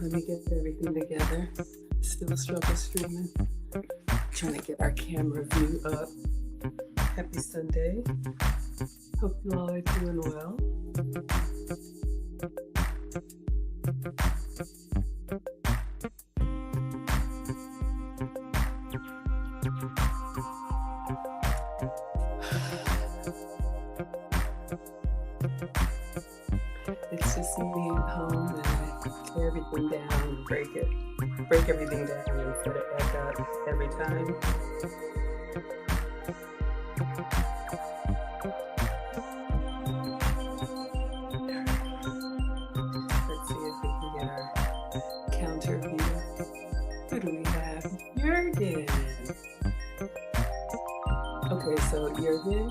Let me get everything together. Still struggle streaming. Trying to get our camera view up. Happy Sunday. Hope you all are doing well. It's just me at home and I tear everything down and break everything down and set it back up every time. Let's see if we can get our counter view. Who do we have? Jürgen. Okay, so Jürgen,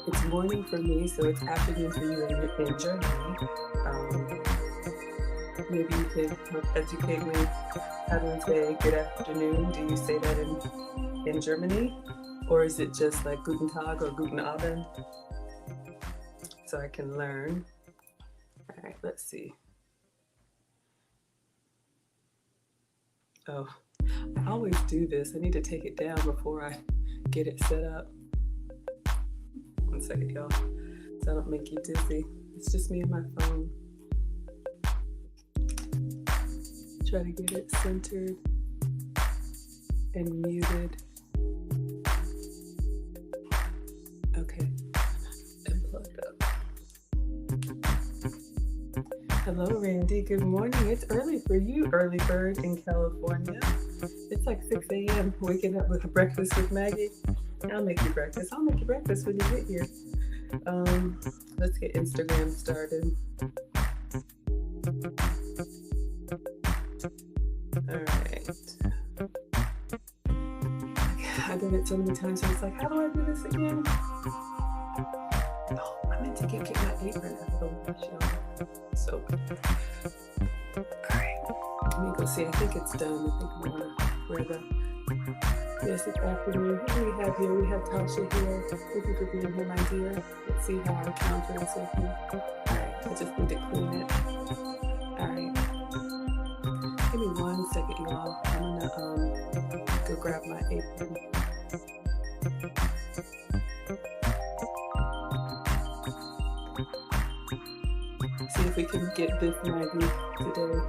it's morning for me, so it's afternoon for you in Germany. Maybe you could help educate me. How do we say good afternoon? Do you say that in Germany? Or is it just like Guten Tag or Guten Abend? So I can learn. All right, let's see. Oh, I always do this. I need to take it down before I get it set up. 1 second, y'all, so I don't make you dizzy. It's just me and my phone. Try to get it centered and muted. Okay, and plugged up. Hello, Randy. Good morning. It's early for you, early bird in California. It's like 6 a.m. Waking up with breakfast with Maggie. I'll make you breakfast. I'll make you breakfast when you get here. Um, let's get Instagram started. All right. I've done it so many times, so it's like, how do I do this again? Oh, I meant to get my apron out of the wash, y'all. So good. All right. Let me go see. I think it's done. I think I'm gonna wear the. Yes, it's afternoon. Who do we have here? We have Tasha here. Thank you for being here, my dear. Let's see how our counter is looking. All right. I just need to clean it. All right. Give me 1 second, y'all. I'm gonna go grab my apron. See if we can get this Maggie today.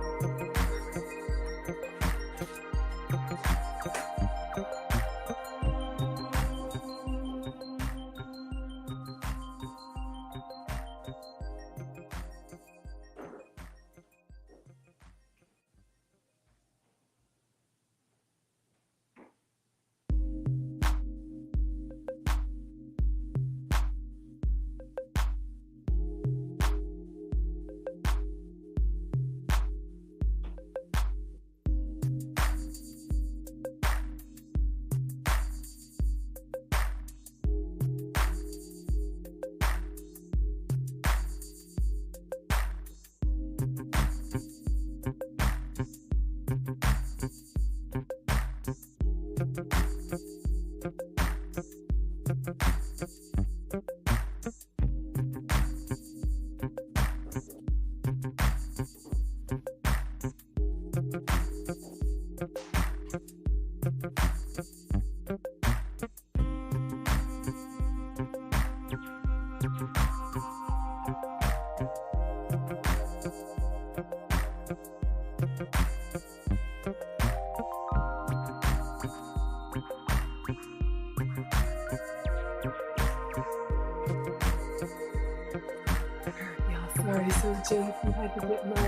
Sorry, so Jay, you had to get my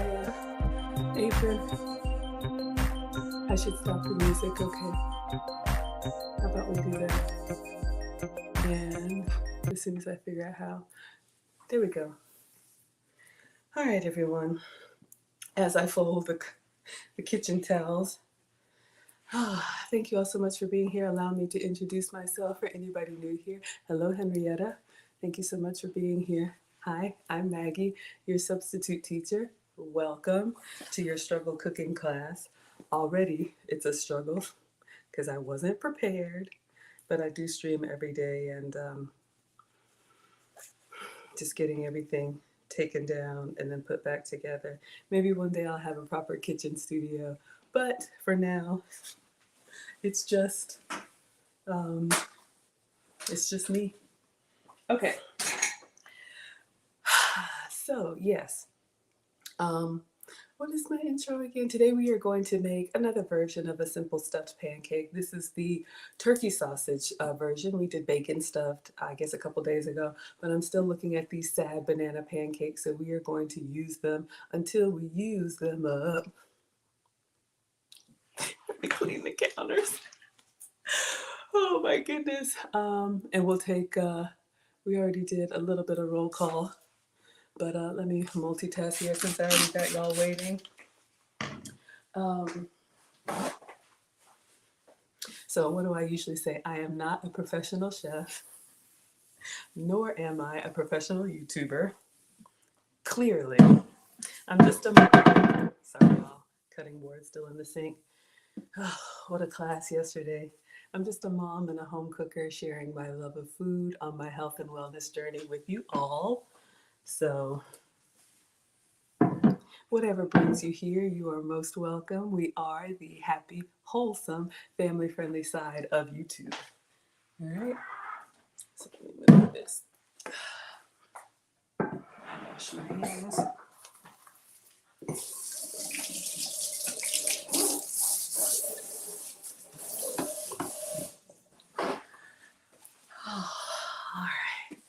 apron. I should stop the music, okay? How about we do that? And as soon as I figure out how, there we go. All right, everyone. As I fold the kitchen towels, thank you all so much for being here. Allow me to introduce myself for anybody new here. Hello, Henrietta. Thank you so much for being here. Hi, I'm Maggie, your substitute teacher. Welcome to your struggle cooking class. Already, it's a struggle because I wasn't prepared, but I do stream every day and just getting everything taken down and then put back together. Maybe one day I'll have a proper kitchen studio, but for now, it's just me. Okay. So yes, what is my intro again? Today we are going to make another version of a simple stuffed pancake. This is the turkey sausage version. We did bacon stuffed, I guess, a couple days ago, but I'm still looking at these sad banana pancakes, so we are going to use them until we use them up. Let me clean the counters. Oh my goodness. And we'll take, we already did a little bit of roll call. But let me multitask here since I already got y'all waiting. So what do I usually say? I am not a professional chef, nor am I a professional YouTuber. Clearly, I'm just a, sorry y'all, cutting board still in the sink. Oh, what a class yesterday. I'm just a mom and a home cooker sharing my love of food on my health and wellness journey with you all. So whatever brings you here, you are most welcome. We are the happy, wholesome, family-friendly side of YouTube. All right. So let me move this. Wash my hands. All right.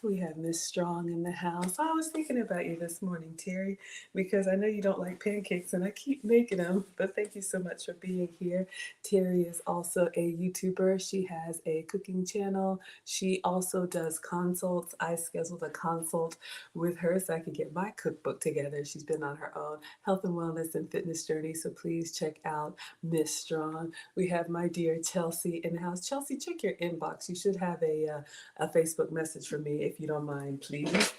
We have Miss Strong in the house. I was thinking about you this morning, Terry, because I know you don't like pancakes and I keep making them, but thank you so much for being here. Terry is also a YouTuber. She has a cooking channel. She also does consults. I scheduled a consult with her so I could get my cookbook together. She's been on her own health and wellness and fitness journey, so please check out Miss Strong. We have my dear Chelsea in the house. Chelsea, check your inbox. You should have a Facebook message for me if you don't mind, please.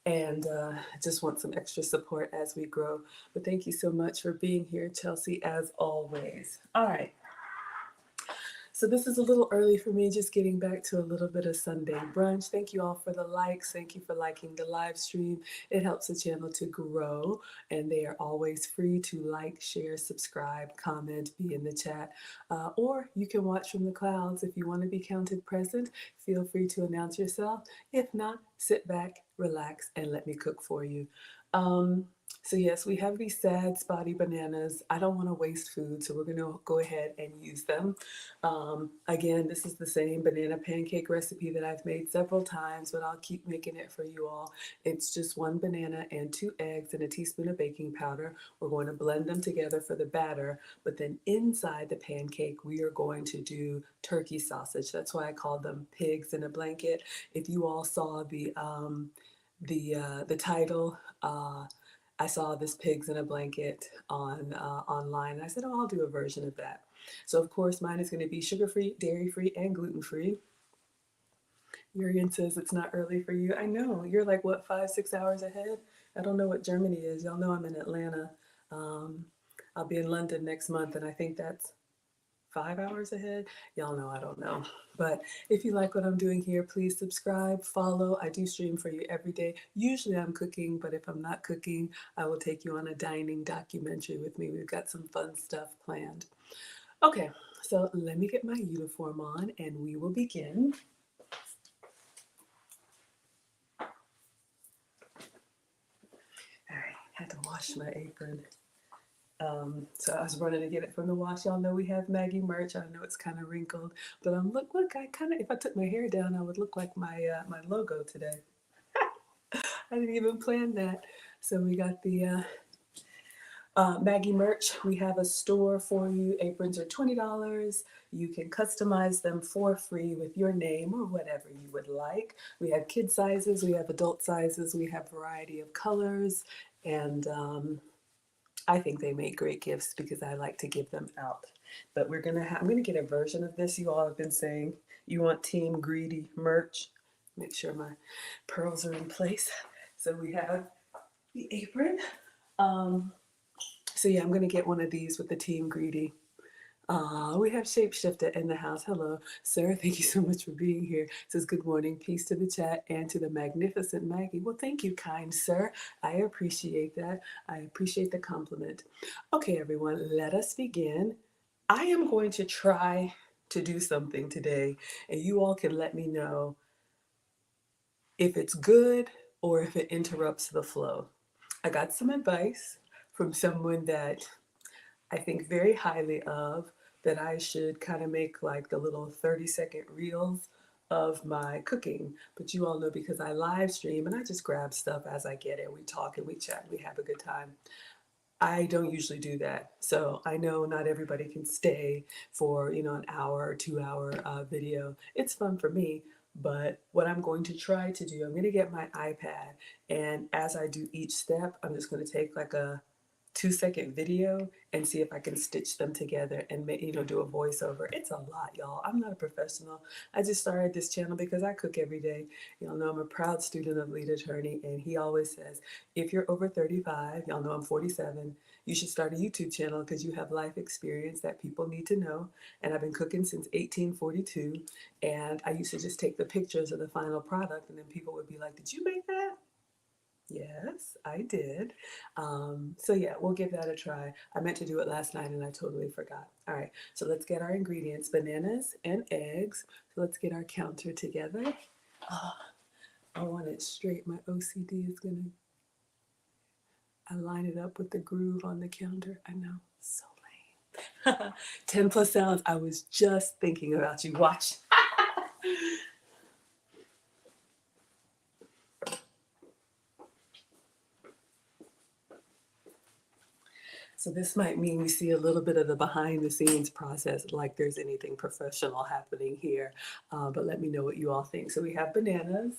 And just want some extra support as we grow. But thank you so much for being here, Chelsea, as always. All right. So this is a little early for me, just getting back to a little bit of Sunday brunch. Thank you all for the likes. Thank you for liking the live stream. It helps the channel to grow, and they are always free to like, share, subscribe, comment, be in the chat, or you can watch from the clouds. If you want to be counted present, feel free to announce yourself. If not, sit back, relax, and let me cook for you. So yes, we have these sad, spotty bananas. I don't want to waste food, so we're going to go ahead and use them. Again, this is the same banana pancake recipe that I've made several times, but I'll keep making it for you all. It's just 1 banana and 2 eggs and a teaspoon of baking powder. We're going to blend them together for the batter, but then inside the pancake, we are going to do turkey sausage. That's why I called them pigs in a blanket. If you all saw the title, I saw this pigs in a blanket on online. I said, oh, I'll do a version of that. So of course, mine is going to be sugar-free, dairy-free, and gluten-free. Jurgen says it's not early for you. I know, you're like, what, 5-6 hours ahead? I don't know what Germany is. Y'all know I'm in Atlanta. I'll be in London next month, and I think that's 5 hours ahead. Y'all know I don't know. But if you like what I'm doing here, please subscribe, follow. I do stream for you every day. Usually I'm cooking, but if I'm not cooking, I will take you on a dining documentary with me. We've got some fun stuff planned. Okay, so let me get my uniform on and we will begin. All right, had to wash my apron. So I was running to get it from the wash. Y'all know we have Maggie merch. I know it's kind of wrinkled, but look, I kind of, if I took my hair down, I would look like my logo today. I didn't even plan that. So we got the Maggie merch. We have a store for you. Aprons are $20. You can customize them for free with your name or whatever you would like. We have kid sizes, we have adult sizes, we have a variety of colors, and I think they make great gifts because I like to give them out. But I'm gonna get a version of this. You all have been saying you want Team Greedy merch. Make sure my pearls are in place. So we have the apron. So yeah, I'm gonna get one of these with the Team Greedy. We have Shapeshifter in the house. Hello, sir. Thank you so much for being here. It says good morning. Peace to the chat and to the magnificent Maggie. Well, thank you, kind sir. I appreciate that. I appreciate the compliment. Okay, everyone, let us begin. I am going to try to do something today, and you all can let me know if it's good or if it interrupts the flow. I got some advice from someone that I think very highly of, that I should kind of make like the little 30-second reels of my cooking. But you all know, because I live stream and I just grab stuff as I get it. We talk and we chat and we have a good time. I don't usually do that. So I know not everybody can stay for, an hour or 2 hour video. It's fun for me. But what I'm going to try to do, I'm going to get my iPad, and as I do each step, I'm just going to take like a 2-second video and see if I can stitch them together and do a voiceover. It's a lot, y'all. I'm not a professional. I just started this channel because I cook every day. Y'all know I'm a proud student of Lead Attorney, and he always says, if you're over 35, y'all know I'm 47, you should start a YouTube channel because you have life experience that people need to know. And I've been cooking since 1842, and I used to just take the pictures of the final product, and then people would be like, did you make that? Yes, I did. So yeah, we'll give that a try. I meant to do it last night and I totally forgot. All right, so let's get our ingredients: bananas and eggs. So let's get our counter together. I want it straight. My OCD is gonna, I line it up with the groove on the counter. I know, so lame. 10 plus sounds. I was just thinking about you. Watch. So this might mean we see a little bit of the behind the scenes process, like there's anything professional happening here. But let me know what you all think. So we have bananas.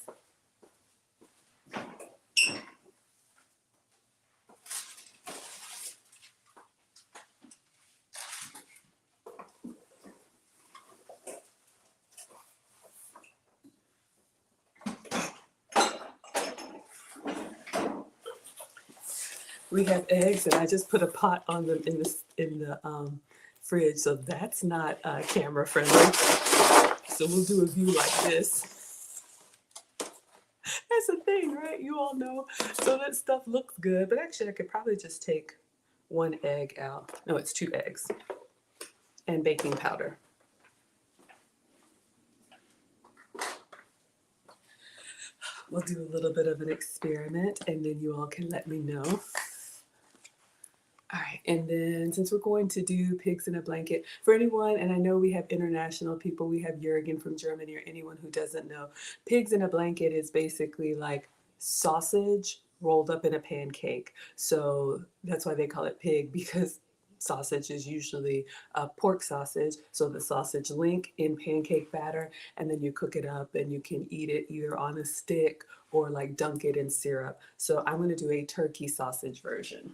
We have eggs, and I just put a pot on them in the fridge, so that's not camera friendly. So we'll do a view like this. That's the thing, right? You all know. So that stuff looks good, but actually I could probably just take one egg out. No, it's 2 eggs and baking powder. We'll do a little bit of an experiment, and then you all can let me know. All right, and then since we're going to do pigs in a blanket, for anyone, and I know we have international people, we have Jurgen from Germany, or anyone who doesn't know, pigs in a blanket is basically like sausage rolled up in a pancake. So that's why they call it pig, because sausage is usually pork sausage. So the sausage link in pancake batter, and then you cook it up and you can eat it either on a stick or like dunk it in syrup. So I'm going to do a turkey sausage version.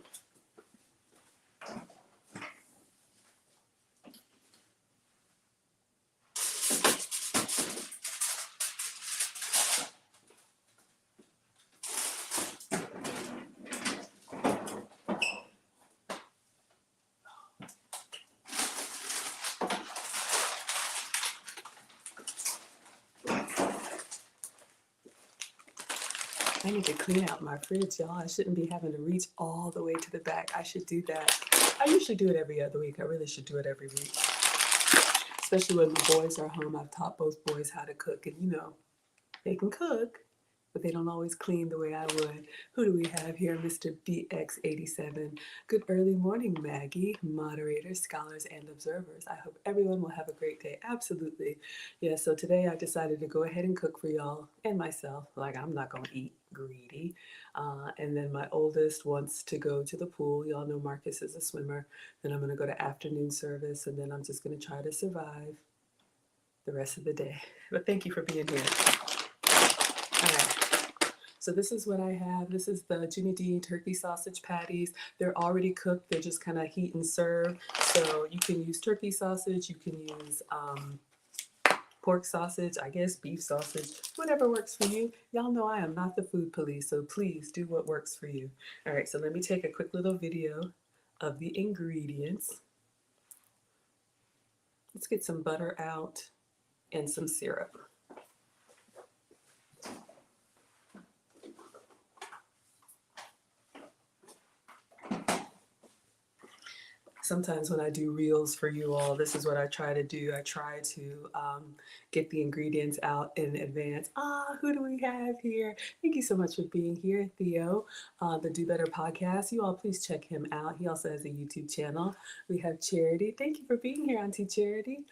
I need to clean out my fridge, y'all. I shouldn't be having to reach all the way to the back. I should do that. I usually do it every other week. I really should do it every week. Especially when the boys are home. I've taught both boys how to cook, and you know, they can cook, but they don't always clean the way I would. Who do we have here? Mr. BX87. Good early morning, Maggie, moderators, scholars, and observers. I hope everyone will have a great day. Absolutely. Yeah, so today I decided to go ahead and cook for y'all and myself. Like, I'm not going to eat greedy. And then my oldest wants to go to the pool. Y'all know Marcus is a swimmer. Then I'm going to go to afternoon service, and then I'm just going to try to survive the rest of the day. But thank you for being here. All right. So this is what I have. This is the Jimmy Dean turkey sausage patties. They're already cooked. They're just kind of heat and serve. So you can use turkey sausage. You can use pork sausage, I guess beef sausage, whatever works for you. Y'all know I am not the food police, so please do what works for you. All right, so let me take a quick little video of the ingredients. Let's get some butter out and some syrup. Sometimes when I do reels for you all, this is what I try to do. I try to get the ingredients out in advance. Who do we have here? Thank you so much for being here, Theo, the Do Better podcast. You all please check him out. He also has a YouTube channel. We have Charity. Thank you for being here, Auntie Charity.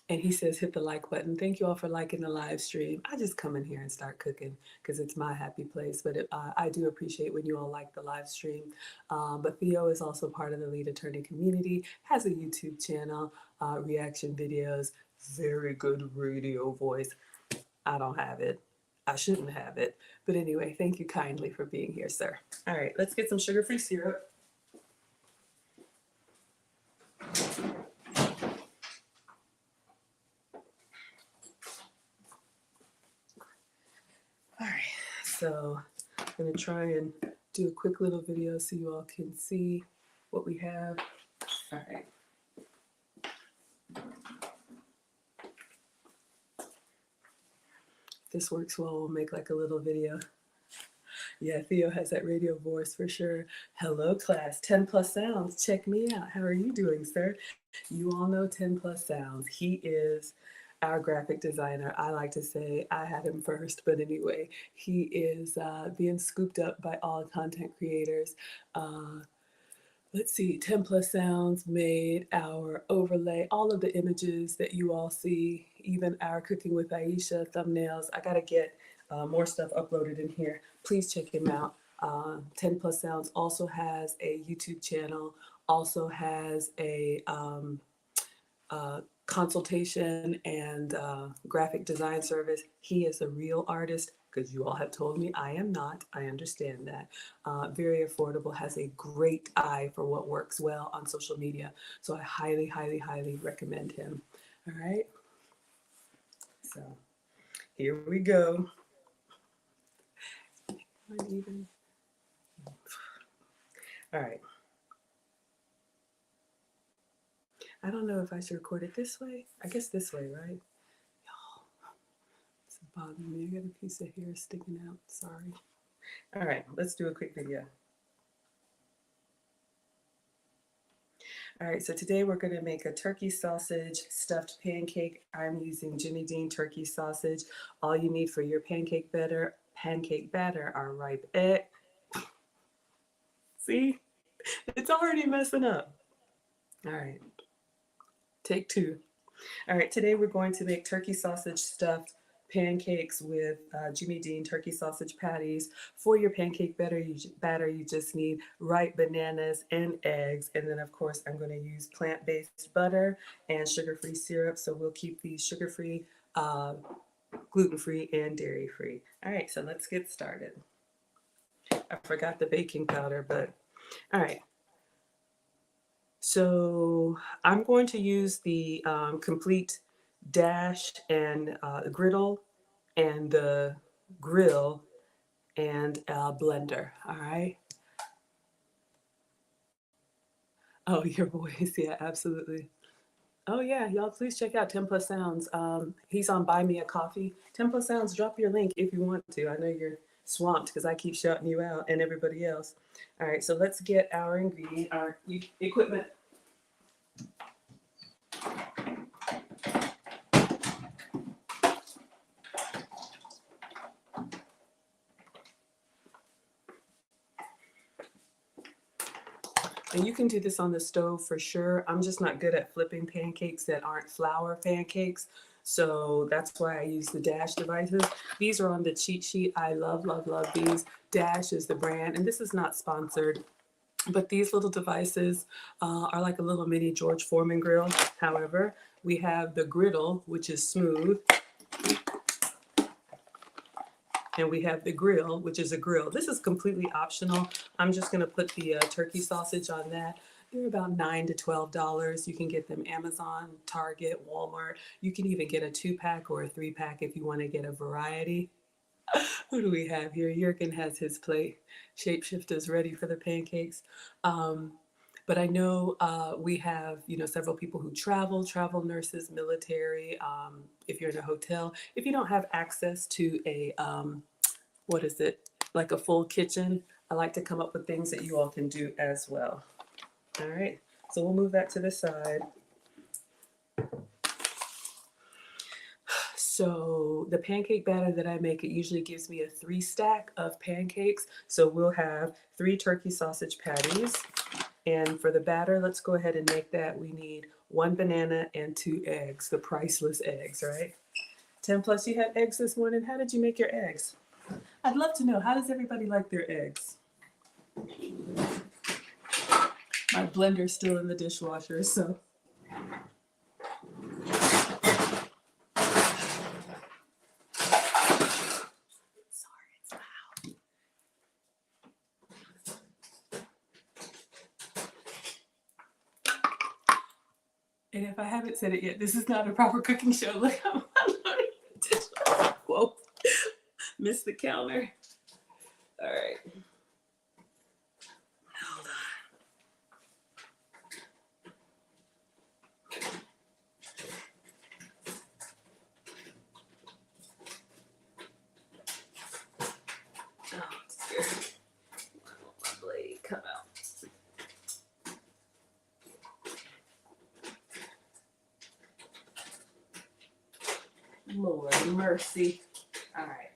And he says, hit the like button. Thank you all for liking the live stream. I just come in here and start cooking because it's my happy place. But I do appreciate when you all like the live stream. But Theo is also part of the lead attorney community, has a YouTube channel, reaction videos, very good radio voice. I don't have it. I shouldn't have it. But anyway, thank you kindly for being here, sir. All right, let's get some sugar-free syrup. All right, so I'm gonna try and do a quick little video so you all can see what we have. All right. If this works well, we'll make like a little video. Yeah, Theo has that radio voice for sure. Hello class, 10 plus sounds. Check me out. How are you doing, sir? You all know 10 plus sounds. He is our graphic designer. I like to say I had him first, but anyway, he is being scooped up by all content creators. Let's see, 10 plus sounds made our overlay, all of the images that you all see, even our cooking with Aisha thumbnails. I gotta get more stuff uploaded in here. Please check him out. 10 Plus Sounds also has a YouTube channel, also has a consultation and graphic design service. He is a real artist because you all have told me I am not. I understand that. Very affordable, has a great eye for what works well on social media. So I highly, highly, highly recommend him. All right. So here we go. Uneven. All right. I don't know if I should record it this way. I guess this way, right? Y'all, it's bothering me. I got a piece of hair sticking out. Sorry. All right, let's do a quick video. All right, so today we're going to make a turkey sausage stuffed pancake. I'm using Jimmy Dean turkey sausage. All you need for your pancake batter are ripe eggs. See, it's already messing up. All right, take two. All right, today we're going to make turkey sausage stuffed pancakes with Jimmy Dean turkey sausage patties. For your pancake batter, you just need ripe bananas and eggs. And then, of course, I'm going to use plant-based butter and sugar-free syrup. So we'll keep these sugar-free, gluten-free, and dairy-free. All right, so let's get started. I forgot the baking powder, but all right. So I'm going to use the complete dash and griddle and the grill and blender. All right. Oh, your voice. Yeah, absolutely. Oh yeah, y'all please check out 10 Plus Sounds. He's on Buy Me a Coffee. 10 Plus Sounds, drop your link if you want to. I know you're swamped because I keep shouting you out and everybody else. All right, so let's get our equipment. And you can do this on the stove for sure. I'm just not good at flipping pancakes that aren't flour pancakes. So that's why I use the Dash devices. These are on the cheat sheet. I love, love, love these. Dash is the brand, and this is not sponsored. But these little devices are like a little mini George Foreman grill. However, we have the griddle, which is smooth. And we have the grill, which is a grill. This is completely optional. I'm just gonna put the turkey sausage on that. They're about $9 to $12. You can get them Amazon, Target, Walmart. You can even get a 2-pack or a 3-pack if you wanna get a variety. Who do we have here? Jurgen has his plate. Shapeshifter's ready for the pancakes. But I know we have, several people who travel nurses, military, if you're in a hotel. If you don't have access to a, like a full kitchen, I like to come up with things that you all can do as well. All right, so we'll move that to the side. So the pancake batter that I make, it usually gives me a 3-stack of pancakes. So we'll have 3 turkey sausage patties. And for the batter, let's go ahead and make that. We need 1 banana and 2 eggs, the priceless eggs, right? 10 Plus, you had eggs this morning. How did you make your eggs? I'd love to know, how does everybody like their eggs? My blender's still in the dishwasher, so. And if I haven't said it yet, this is not a proper cooking show. Look, I'm unloading the dishwasher. Whoa, missed the counter. All right. Hold on. Oh, it's good. I want my blade come out. Lord mercy. All right.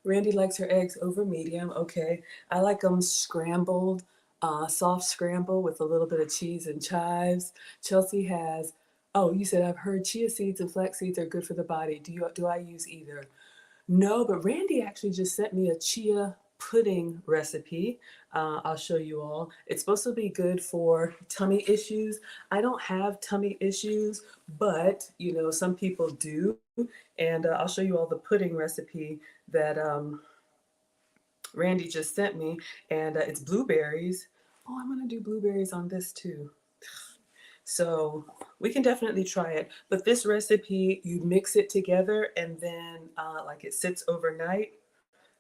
Randy likes her eggs over medium. Okay. I like them scrambled, soft scramble with a little bit of cheese and chives. Chelsea has, oh, you said I've heard chia seeds and flax seeds are good for the body. Do I use either? No, but Randy actually just sent me a chia pudding recipe. I'll show you all. It's supposed to be good for tummy issues. I don't have tummy issues, but you know, some people do. And I'll show you all the pudding recipe that Randy just sent me. And it's blueberries. Oh, I'm gonna do blueberries on this too. So we can definitely try it. But this recipe, you mix it together and then like it sits overnight.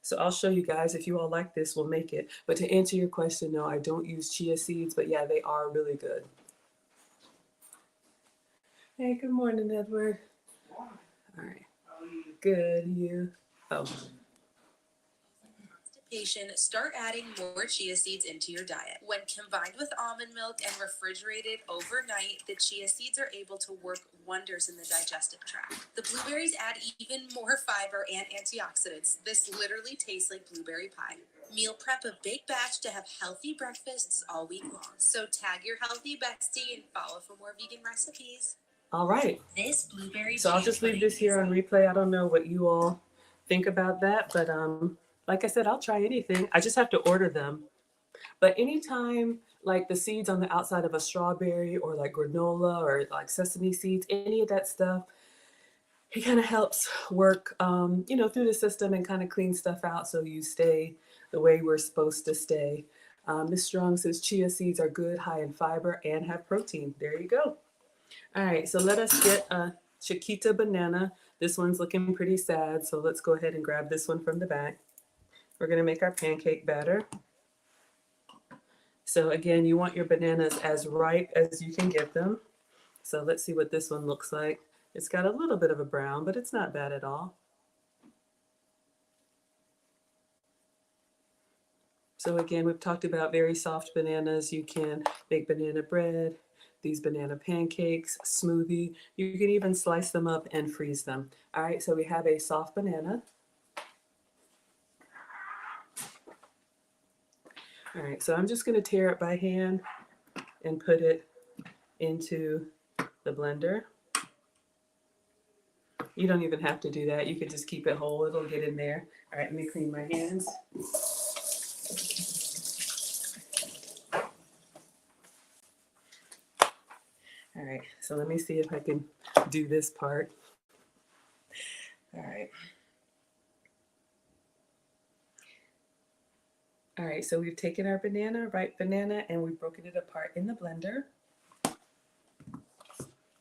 So I'll show you guys. If you all like this, we'll make it. But to answer your question, no, I don't use chia seeds, but yeah, they are really good. Hey, good morning, Edward. All right. Good, you? Oh. Start adding more chia seeds into your diet. When combined with almond milk and refrigerated overnight, the chia seeds are able to work wonders in the digestive tract. The blueberries add even more fiber and antioxidants. This literally tastes like blueberry pie. Meal prep a big batch to have healthy breakfasts all week long. So tag your healthy bestie and follow for more vegan recipes. All right. This blueberry. So I'll just leave this here on replay. I don't know what you all think about that, but like I said, I'll try anything. I just have to order them. But anytime like the seeds on the outside of a strawberry or like granola or like sesame seeds, any of that stuff, it kind of helps work, you know, through the system and kind of clean stuff out so you stay the way we're supposed to stay. Ms. Strong says chia seeds are good, high in fiber, and have protein. There you go. All right, so let us get a Chiquita banana. This one's looking pretty sad, so let's go ahead and grab this one from the back. We're gonna make our pancake batter. So again, you want your bananas as ripe as you can get them. So let's see what this one looks like. It's got a little bit of a brown, but it's not bad at all. So again, we've talked about very soft bananas. You can make banana bread, these banana pancakes, smoothie. You can even slice them up and freeze them. All right, so we have a soft banana. All right, so I'm just gonna tear it by hand and put it into the blender. You don't even have to do that. You could just keep it whole. It'll get in there. All right, let me clean my hands. All right, so let me see if I can do this part. All right. All right, so we've taken our banana, ripe banana, and we've broken it apart in the blender.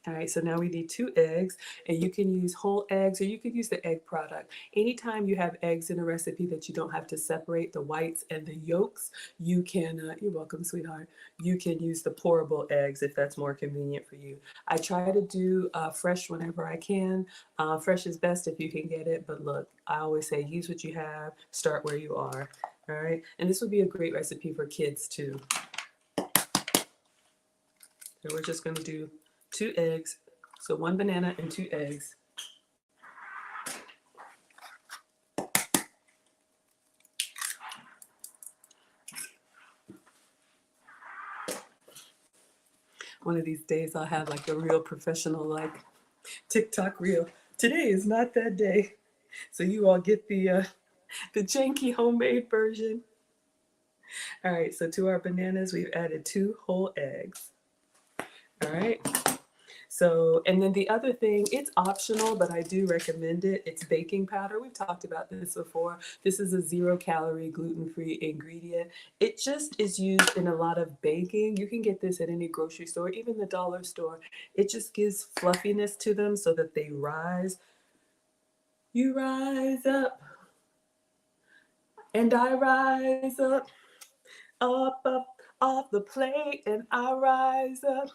All right, so now we need 2 eggs, and you can use whole eggs or you could use the egg product. Anytime you have eggs in a recipe that you don't have to separate the whites and the yolks, you can, you're welcome, sweetheart, you can use the pourable eggs if that's more convenient for you. I try to do fresh whenever I can. Fresh is best if you can get it, but look, I always say use what you have, start where you are. All right, and this would be a great recipe for kids too. So we're just gonna do 2 eggs, so 1 banana and 2 eggs. One of these days I'll have like a real professional like TikTok reel. Today is not that day. So you all get the janky homemade version. All right, so to our bananas, we've added 2 whole eggs. All right. So, and then the other thing, it's optional, but I do recommend it. It's baking powder. We've talked about this before. This is a 0-calorie, gluten-free ingredient. It just is used in a lot of baking. You can get this at any grocery store, even the dollar store. It just gives fluffiness to them so that they rise. You rise up, and I rise up, off the plate, and I rise up.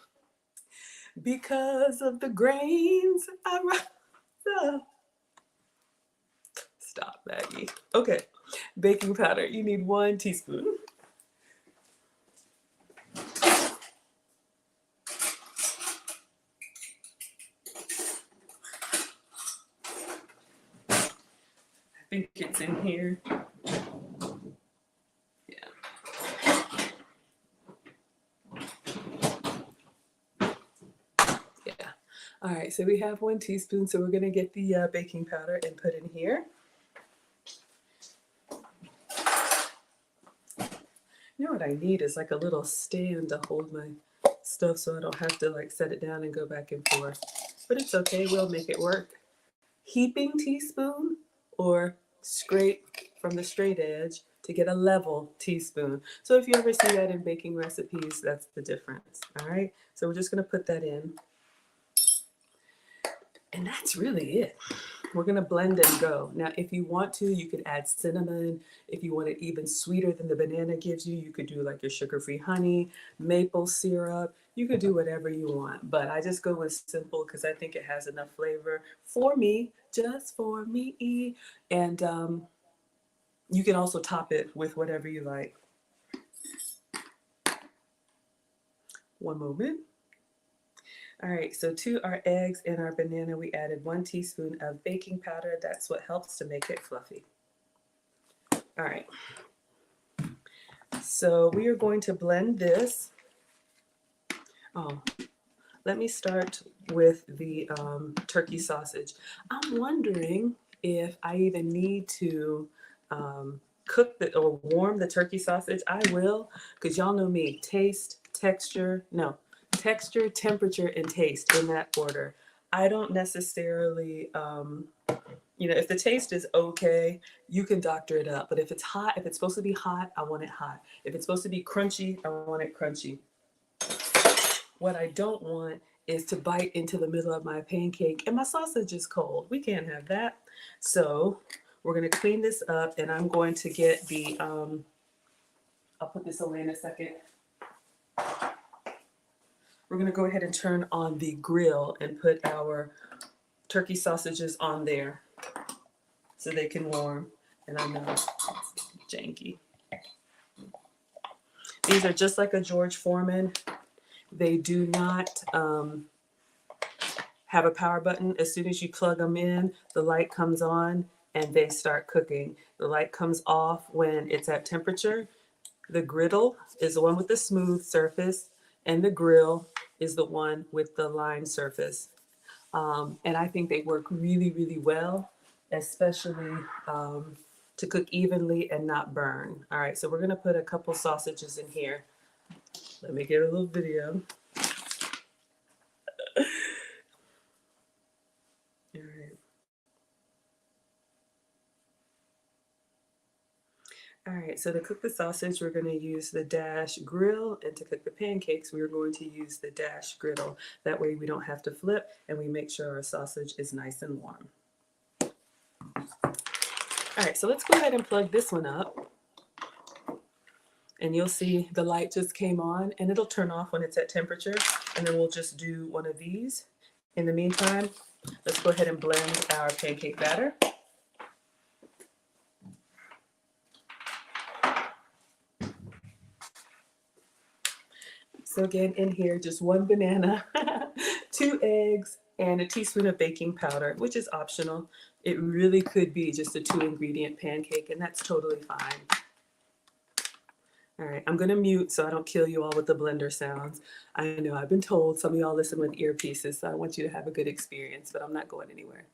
Because of the grains, I rise up. Stop, Maggie. Okay, baking powder. You need 1 teaspoon. think it's in here. Yeah. All right, so we have 1 teaspoon, so we're gonna get the baking powder and put in here. You know what I need is like a little stand to hold my stuff so I don't have to like set it down and go back and forth. But it's okay, we'll make it work. Heaping teaspoon or scrape from the straight edge to get a level teaspoon. So if you ever see that in baking recipes, that's the difference. All right, so we're just gonna put that in. And that's really it. We're gonna blend and go. Now, if you want to, you could add cinnamon. If you want it even sweeter than the banana gives you, you could do like your sugar-free honey, maple syrup. You could do whatever you want, but I just go with simple because I think it has enough flavor for me, just for me. And you can also top it with whatever you like. One moment. All right, so to our eggs and our banana, we added 1 teaspoon of baking powder. That's what helps to make it fluffy. All right, so we are going to blend this. Oh, let me start with the turkey sausage. I'm wondering if I even need to cook the or warm the turkey sausage. I will, because y'all know me, texture, temperature, and taste in that order. I don't necessarily, if the taste is okay, you can doctor it up. But if it's hot, if it's supposed to be hot, I want it hot. If it's supposed to be crunchy, I want it crunchy. What I don't want is to bite into the middle of my pancake and my sausage is cold. We can't have that. So we're gonna clean this up and I'm going to get the, I'll put this away in a second. We're gonna go ahead and turn on the grill and put our turkey sausages on there so they can warm. And I know it's janky. These are just like a George Foreman. They do not have a power button. As soon as you plug them in, the light comes on and they start cooking. The light comes off when it's at temperature. The griddle is the one with the smooth surface, and the grill is the one with the line surface. And I think they work really, really well, especially to cook evenly and not burn. All right, so we're gonna put a couple sausages in here. Let me get a little video. All right. All right, so to cook the sausage, we're going to use the Dash grill, and to cook the pancakes, we're going to use the Dash griddle. That way we don't have to flip, and we make sure our sausage is nice and warm. All right, so let's go ahead and plug this one up. And you'll see the light just came on, and it'll turn off when it's at temperature, and then we'll just do one of these. In the meantime, let's go ahead and blend our pancake batter. So again, in here, just 1 banana, 2 eggs, and a teaspoon of baking powder, which is optional. It really could be just a 2-ingredient pancake, and that's totally fine. All right, I'm gonna mute so I don't kill you all with the blender sounds. I know I've been told some of y'all listen with earpieces, so I want you to have a good experience, but I'm not going anywhere.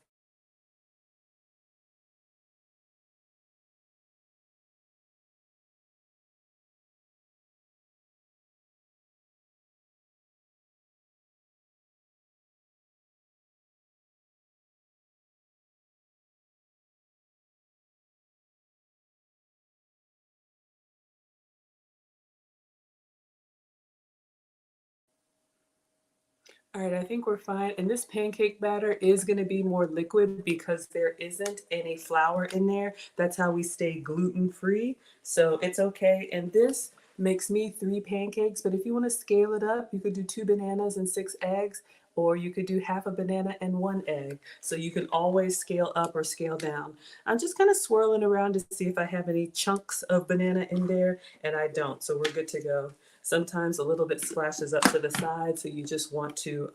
All right, I think we're fine. And this pancake batter is going to be more liquid because there isn't any flour in there. That's how we stay gluten free. So it's okay. And this makes me 3 pancakes. But if you want to scale it up, you could do 2 bananas and 6 eggs, or you could do half a banana and 1 egg. So you can always scale up or scale down. I'm just kind of swirling around to see if I have any chunks of banana in there, and I don't. So we're good to go. Sometimes a little bit splashes up to the side, so you just want to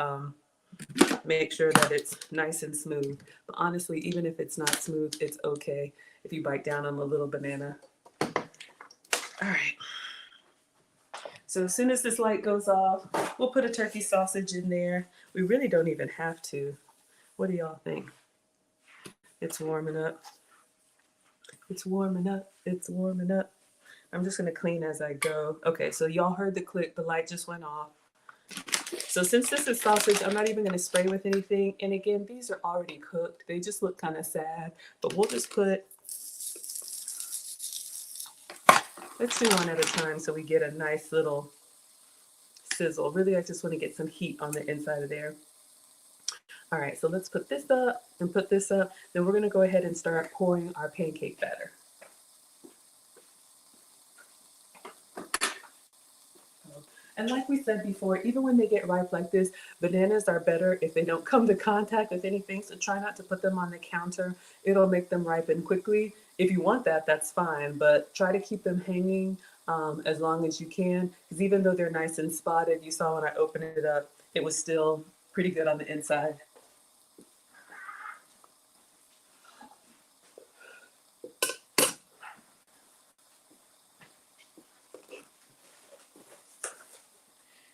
Make sure that it's nice and smooth. But honestly, even if it's not smooth, it's okay if you bite down on the little banana. All right. So as soon as this light goes off, we'll put a turkey sausage in there. We really don't even have to. What do y'all think? It's warming up. It's warming up. It's warming up. I'm just gonna clean as I go. Okay, so y'all heard the click, the light just went off. So since this is sausage, I'm not even gonna spray with anything. And again, these are already cooked. They just look kind of sad, but we'll just put, let's do one at a time so we get a nice little sizzle. Really, I just wanna get some heat on the inside of there. All right, so let's put this up and put this up. Then we're gonna go ahead and start pouring our pancake batter. And like we said before, even when they get ripe like this, bananas are better if they don't come to contact with anything. So try not to put them on the counter. It'll make them ripen quickly. If you want that, that's fine. But try to keep them hanging as long as you can. Because even though they're nice and spotted, you saw when I opened it up, it was still pretty good on the inside.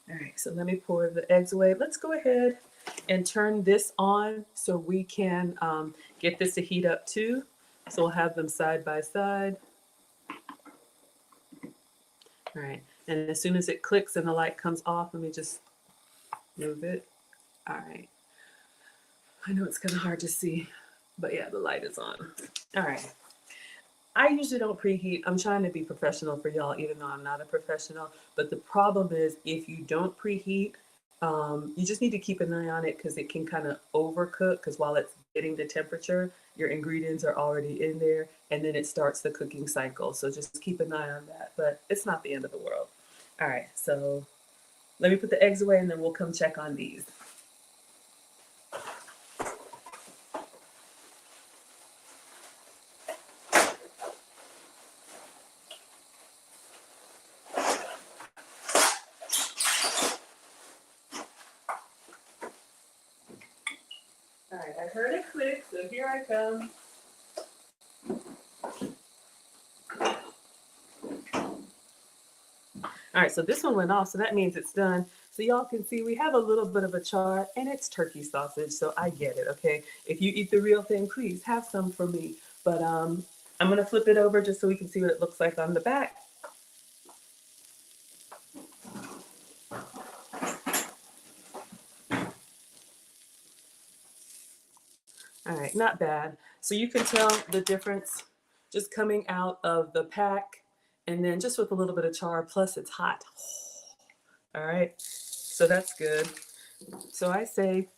All right, so let me pour the eggs away. Let's go ahead and turn this on so we can get this to heat up too. So we'll have them side by side. All right, and as soon as it clicks and the light comes off, let me just move it. All right. I know it's kind of hard to see, but yeah, the light is on. All right. I usually don't preheat. I'm trying to be professional for y'all, even though I'm not a professional. But the problem is if you don't preheat, you just need to keep an eye on it because it can kind of overcook because while it's getting the temperature, your ingredients are already in there and then it starts the cooking cycle. So just keep an eye on that, but it's not the end of the world. All right, so let me put the eggs away and then we'll come check on these. All right, I heard it click, so here I come. All right, so this one went off, so that means it's done. So y'all can see we have a little bit of a char, and it's turkey sausage, so I get it, okay? If you eat the real thing, please have some for me. But I'm gonna flip it over just so we can see what it looks like on the back. All right, not bad. So you can tell the difference just coming out of the pack and then just with a little bit of char, plus it's hot. All right, so that's good. So I say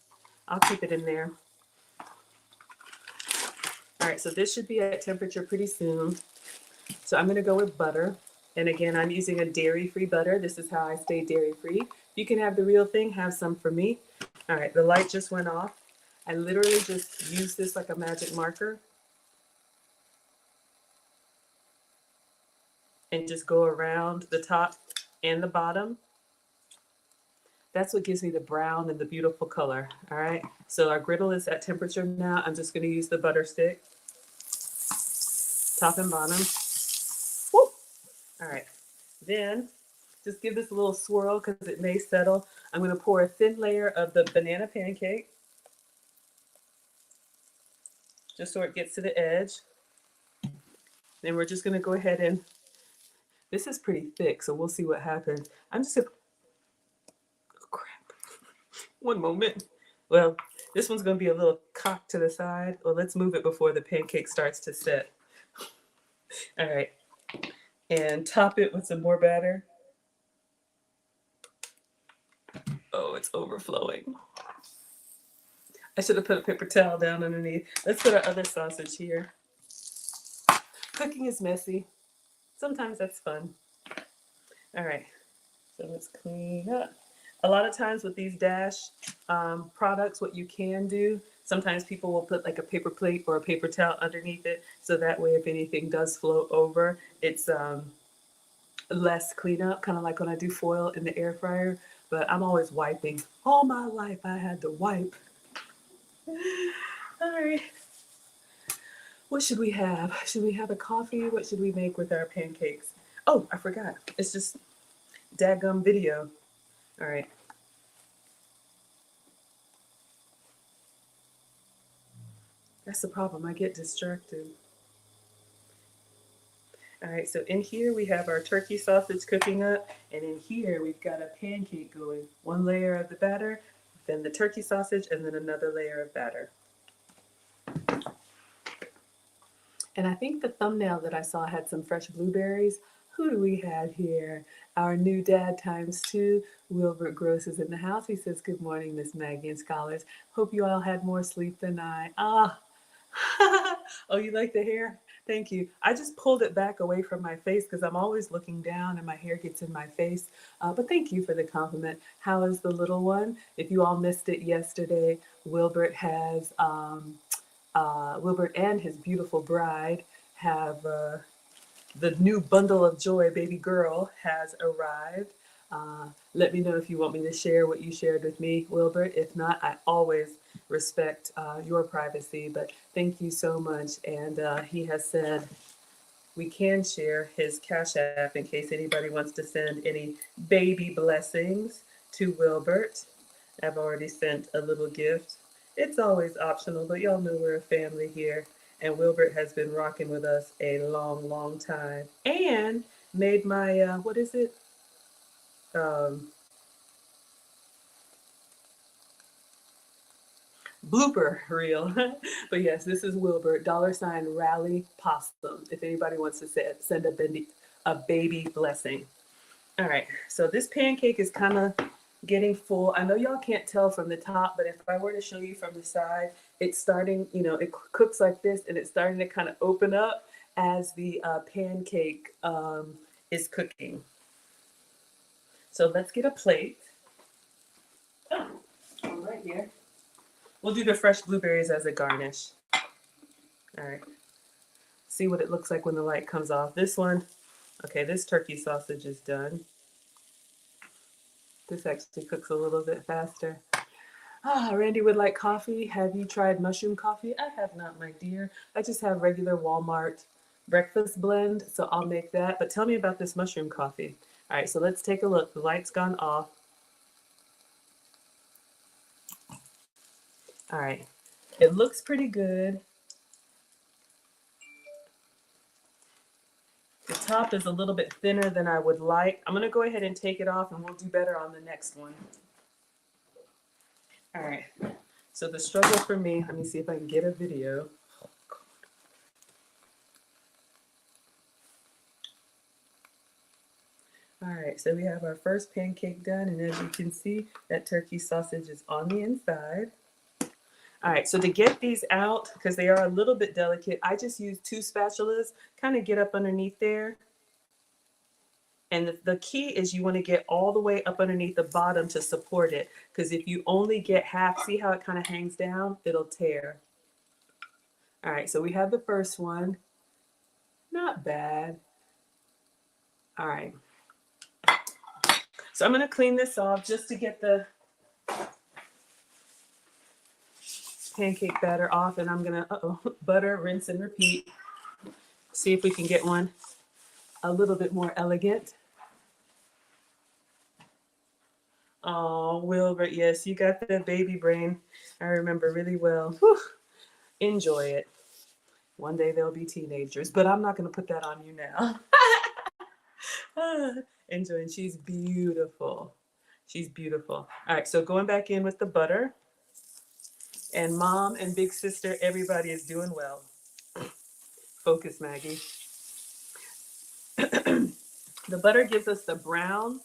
I'll keep it in there. All right, so this should be at temperature pretty soon. So I'm gonna go with butter. And again, I'm using a dairy-free butter. This is how I stay dairy-free. You can have the real thing, have some for me. All right, the light just went off. I literally just use this like a magic marker and just go around the top and the bottom. That's what gives me the brown and the beautiful color. All right, so our griddle is at temperature now. I'm just gonna use the butter stick, top and bottom. Woo! All right, then just give this a little swirl because it may settle. I'm gonna pour a thin layer of the banana pancake, just so it gets to the edge. Then we're just gonna go ahead and, this is pretty thick, so we'll see what happens. I'm just gonna, oh crap, one moment. Well, this one's gonna be a little cocked to the side. Well, let's move it before the pancake starts to set. All right, and top it with some more batter. Oh, it's overflowing. I should have put a paper towel down underneath. Let's put our other sausage here. Cooking is messy. Sometimes that's fun. All right, so let's clean up. A lot of times with these Dash products, what you can do, sometimes people will put like a paper plate or a paper towel underneath it. So that way, if anything does flow over, it's less cleanup, kind of like when I do foil in the air fryer. but I'm always wiping. All my life I had to wipe. All right. What should we have? Should we have a coffee? What should we make with our pancakes? Oh, I forgot. It's just dadgum video. All right. That's the problem. I get distracted. All right, so in here we have our turkey sausage cooking up, and in here we've got a pancake going. One layer of the batter, then the turkey sausage, and then another layer of batter. And I think the thumbnail that I saw had some fresh blueberries. Who do we have here? Our new dad times two, Wilbert Gross, is in the house. He says, "Good morning, Miss Maggie and scholars. Hope you all had more sleep than I." Ah, oh, you like the hair? Thank you. I just pulled it back away from my face because I'm always looking down and my hair gets in my face. But thank you for the compliment. How is the little one? If you all missed it yesterday, Wilbert has Wilbert and his beautiful bride have the new bundle of joy baby girl has arrived. Let me know if you want me to share what you shared with me, Wilbert. If not, I always respect your privacy, but thank you so much. And he has said we can share his Cash App in case anybody wants to send any baby blessings to Wilbert. I've already sent a little gift. It's always optional, but y'all know we're a family here. And Wilbert has been rocking with us a long, long time. And made my, what is it? Um, blooper reel. But yes, this is Wilbert, $ rally possum, if anybody wants to send a baby blessing. All right, so this pancake is kind of getting full. I know y'all can't tell from the top, but if I were to show you from the side, it's starting, it cooks like this and it's starting to kind of open up as the pancake is cooking. So let's get a plate. Oh, right here. We'll do the fresh blueberries as a garnish. All right. See what it looks like when the light comes off. This one, okay, this turkey sausage is done. This actually cooks a little bit faster. Ah, Randy would like coffee. Have you tried mushroom coffee? I have not, my dear. I just have regular Walmart breakfast blend, so I'll make that. But tell me about this mushroom coffee. All right, so let's take a look. The light's gone off. All right, it looks pretty good. The top is a little bit thinner than I would like. I'm gonna go ahead and take it off and we'll do better on the next one. All right, so the struggle for me, let me see if I can get a video. All right, so we have our first pancake done, and as you can see, that turkey sausage is on the inside. All right, so to get these out, because they are a little bit delicate, I just use 2 spatulas, kind of get up underneath there. And the key is you want to get all the way up underneath the bottom to support it, because if you only get half, see how it kind of hangs down? It'll tear. All right, so we have the first one. Not bad. All right. So I'm going to clean this off just to get the pancake batter off, and I'm going to, butter, rinse, and repeat. See if we can get one a little bit more elegant. Oh, Wilbert, yes, you got the baby brain. I remember really well. Whew. Enjoy it. One day they'll be teenagers, but I'm not going to put that on you now. Enjoy, and she's beautiful. She's beautiful. All right, so going back in with the butter. And mom and big sister, everybody is doing well. Focus, Maggie. The butter gives us the brown.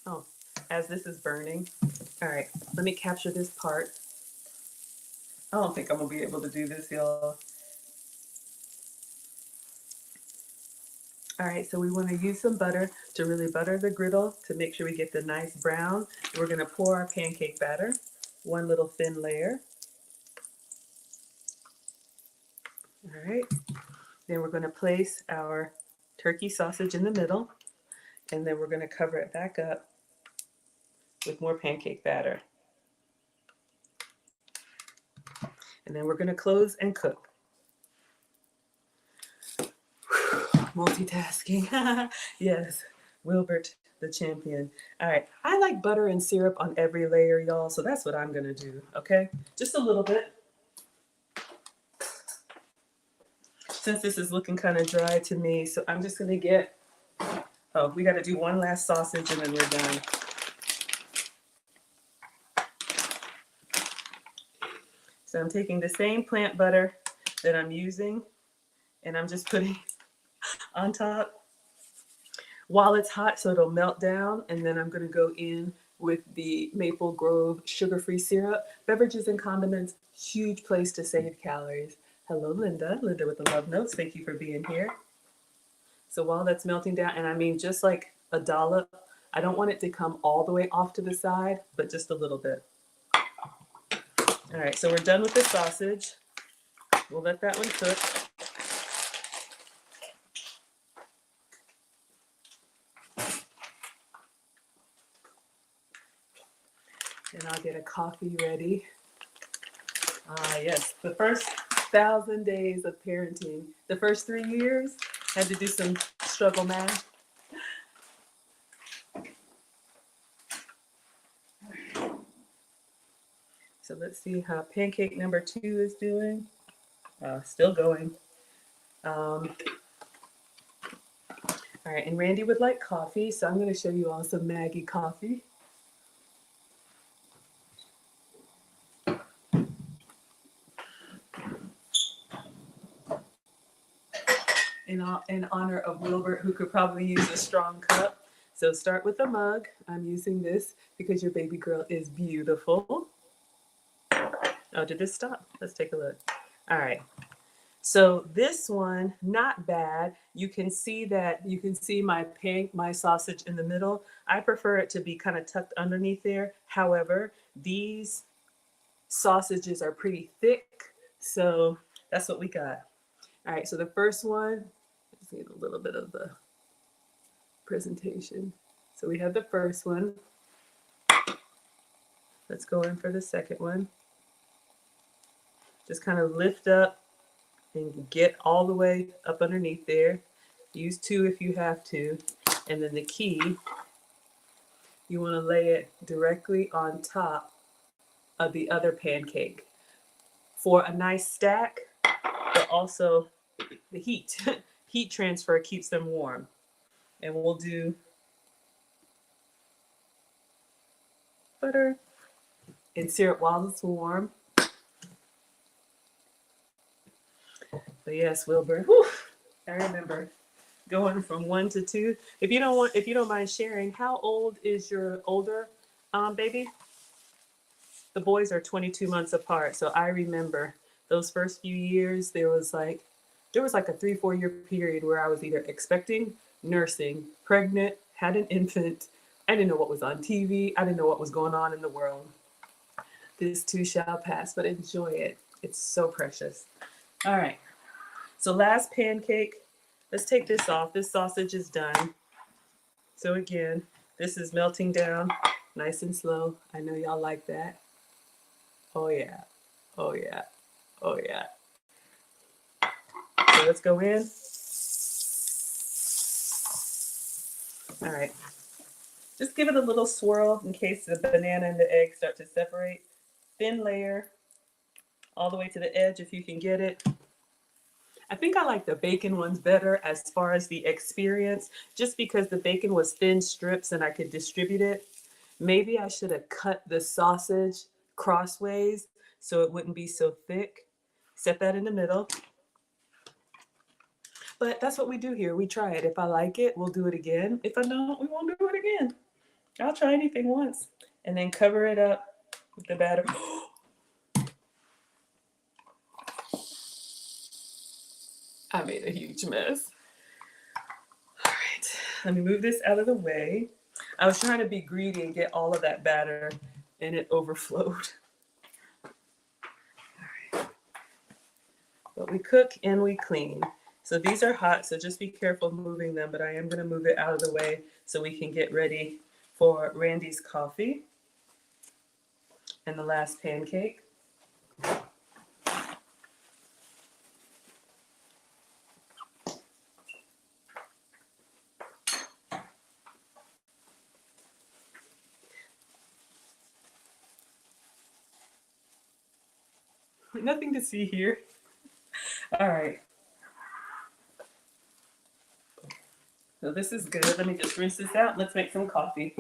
Oh, as this is burning. All right, let me capture this part. I don't think I'm gonna be able to do this, y'all. All right, so we want to use some butter to really butter the griddle to make sure we get the nice brown. We're gonna pour our pancake batter, one little thin layer. All right, then we're gonna place our turkey sausage in the middle, and then we're gonna cover it back up with more pancake batter. And then we're going to close and cook. Multitasking. Yes, Wilbert, the champion. All right, I like butter and syrup on every layer, y'all, so that's what I'm gonna do, okay? Just a little bit. Since this is looking kind of dry to me, so I'm just gonna get, oh, we gotta do one last sausage and then we're done. So I'm taking the same plant butter that I'm using and I'm just putting on top while it's hot so it'll melt down, and then I'm going to go in with the Maple Grove sugar-free syrup. Beverages and condiments, huge place to save calories. Hello, Linda. Linda with the love notes. Thank you for being here. So while that's melting down, and I mean just like a dollop, I don't want it to come all the way off to the side, but just a little bit. All right, so we're done with the sausage. We'll let that one cook. And I'll get a coffee ready. Ah, yes, the first 1,000 days of parenting. The first 3 years, had to do some struggle math. So let's see how pancake number 2 is doing. Still going. All right, and Randy would like coffee, so I'm going to show you all some Maggie coffee. In honor of Wilbert, who could probably use a strong cup. So start with a mug. I'm using this because your baby girl is beautiful. Oh, did this stop? Let's take a look. All right. So this one, not bad. You can see my sausage in the middle. I prefer it to be kind of tucked underneath there. However, these sausages are pretty thick, so that's what we got. All right, so the first one, let's get a little bit of the presentation. So we have the first one. Let's go in for the second one. Just kind of lift up and get all the way up underneath there. Use 2 if you have to. And then the key, you want to lay it directly on top of the other pancake for a nice stack, but also the heat. Heat transfer keeps them warm. And we'll do butter and syrup while it's warm. But yes, Wilbur, whew, I remember going from 1 to 2. If you don't mind sharing, how old is your older baby? The boys are 22 months apart, so I remember those first few years. There was like a 3-4 year period where I was either expecting, nursing, pregnant, had an infant. I didn't know what was on TV. I didn't know what was going on in the world. This too shall pass, but enjoy it. It's so precious. All right. So last pancake. Let's take this off. This sausage is done. So again, this is melting down nice and slow. I know y'all like that. Oh yeah. Oh yeah. Oh yeah. So let's go in. All right. Just give it a little swirl in case the banana and the egg start to separate. Thin layer all the way to the edge if you can get it. I think I like the bacon ones better as far as the experience, just because the bacon was thin strips and I could distribute it. Maybe I should have cut the sausage crossways so it wouldn't be so thick. Set that in the middle. But that's what we do here. We try it. If I like it, we'll do it again. If I don't, we won't do it again. I'll try anything once. And then cover it up with the batter. I made a huge mess. All right, let me move this out of the way. I was trying to be greedy and get all of that batter, and it overflowed. All right. But we cook and we clean. So these are hot, so just be careful moving them, but I am going to move it out of the way so we can get ready for Randy's coffee. and the last pancake. Nothing to see here. All right. So this is good. Let me just rinse this out. Let's make some coffee.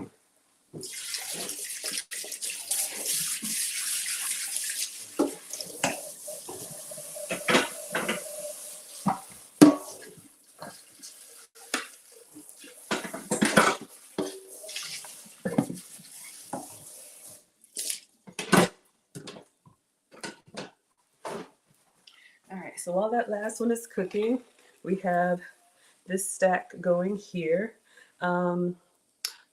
All right, so while that last one is cooking, we have this stack going here.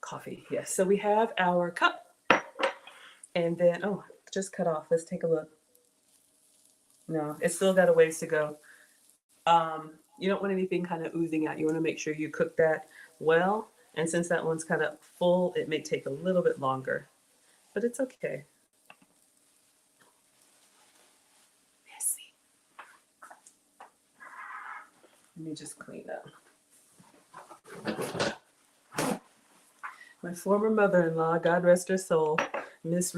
Coffee, yes. So we have our cup, and then, oh, just cut off. Let's take a look. No, it's still got a ways to go. You don't want anything kind of oozing out. You want to make sure you cook that well. And since that one's kind of full, it may take a little bit longer, but it's okay. Messy. Let me just clean up. My former mother-in-law, God rest her soul, Miss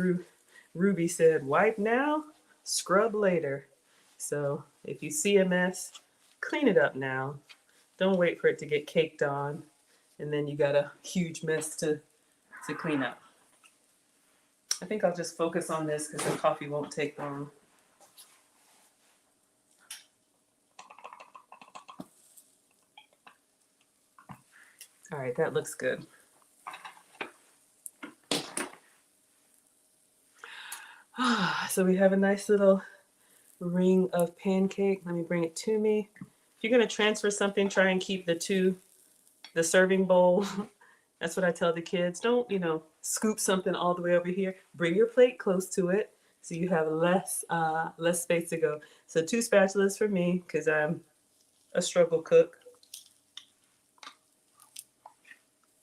Ruby said, wipe now, scrub later. So if you see a mess, clean it up now. Don't wait for it to get caked on, and then you got a huge mess to clean up. I think I'll just focus on this because the coffee won't take long. All right, that looks good. So we have a nice little ring of pancake. Let me bring it to me. If you're going to transfer something, try and keep the serving bowl. That's what I tell the kids. Don't, scoop something all the way over here. Bring your plate close to it so you have less space to go. So 2 spatulas for me because I'm a struggle cook.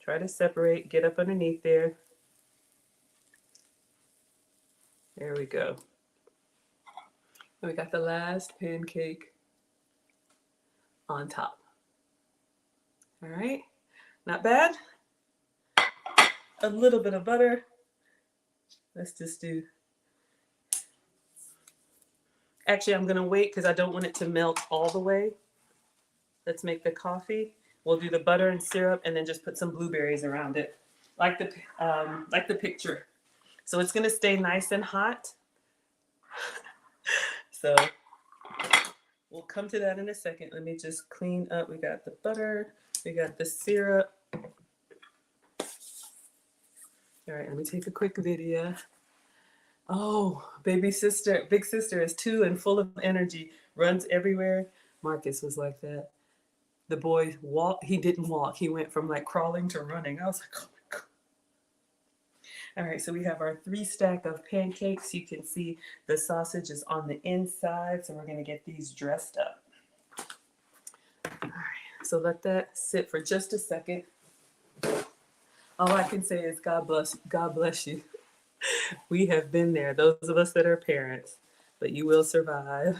Try to separate, get up underneath there. There we go. We got the last pancake on top. All right, not bad. A little bit of butter. Let's just do. Actually, I'm gonna wait because I don't want it to melt all the way. Let's make the coffee. We'll do the butter and syrup and then just put some blueberries around it, like the picture. So it's gonna stay nice and hot. So we'll come to that in a second. Let me just clean up. We got the butter, we got the syrup. All right, let me take a quick video. Oh, big sister is 2 and full of energy, runs everywhere. Marcus was like that. The boy he didn't walk. He went from like crawling to running. I was like, oh my God. All right, so we have our 3 stack of pancakes. You can see the sausage is on the inside, so we're gonna get these dressed up. All right, so let that sit for just a second. All I can say is God bless you. We have been there, those of us that are parents, but you will survive.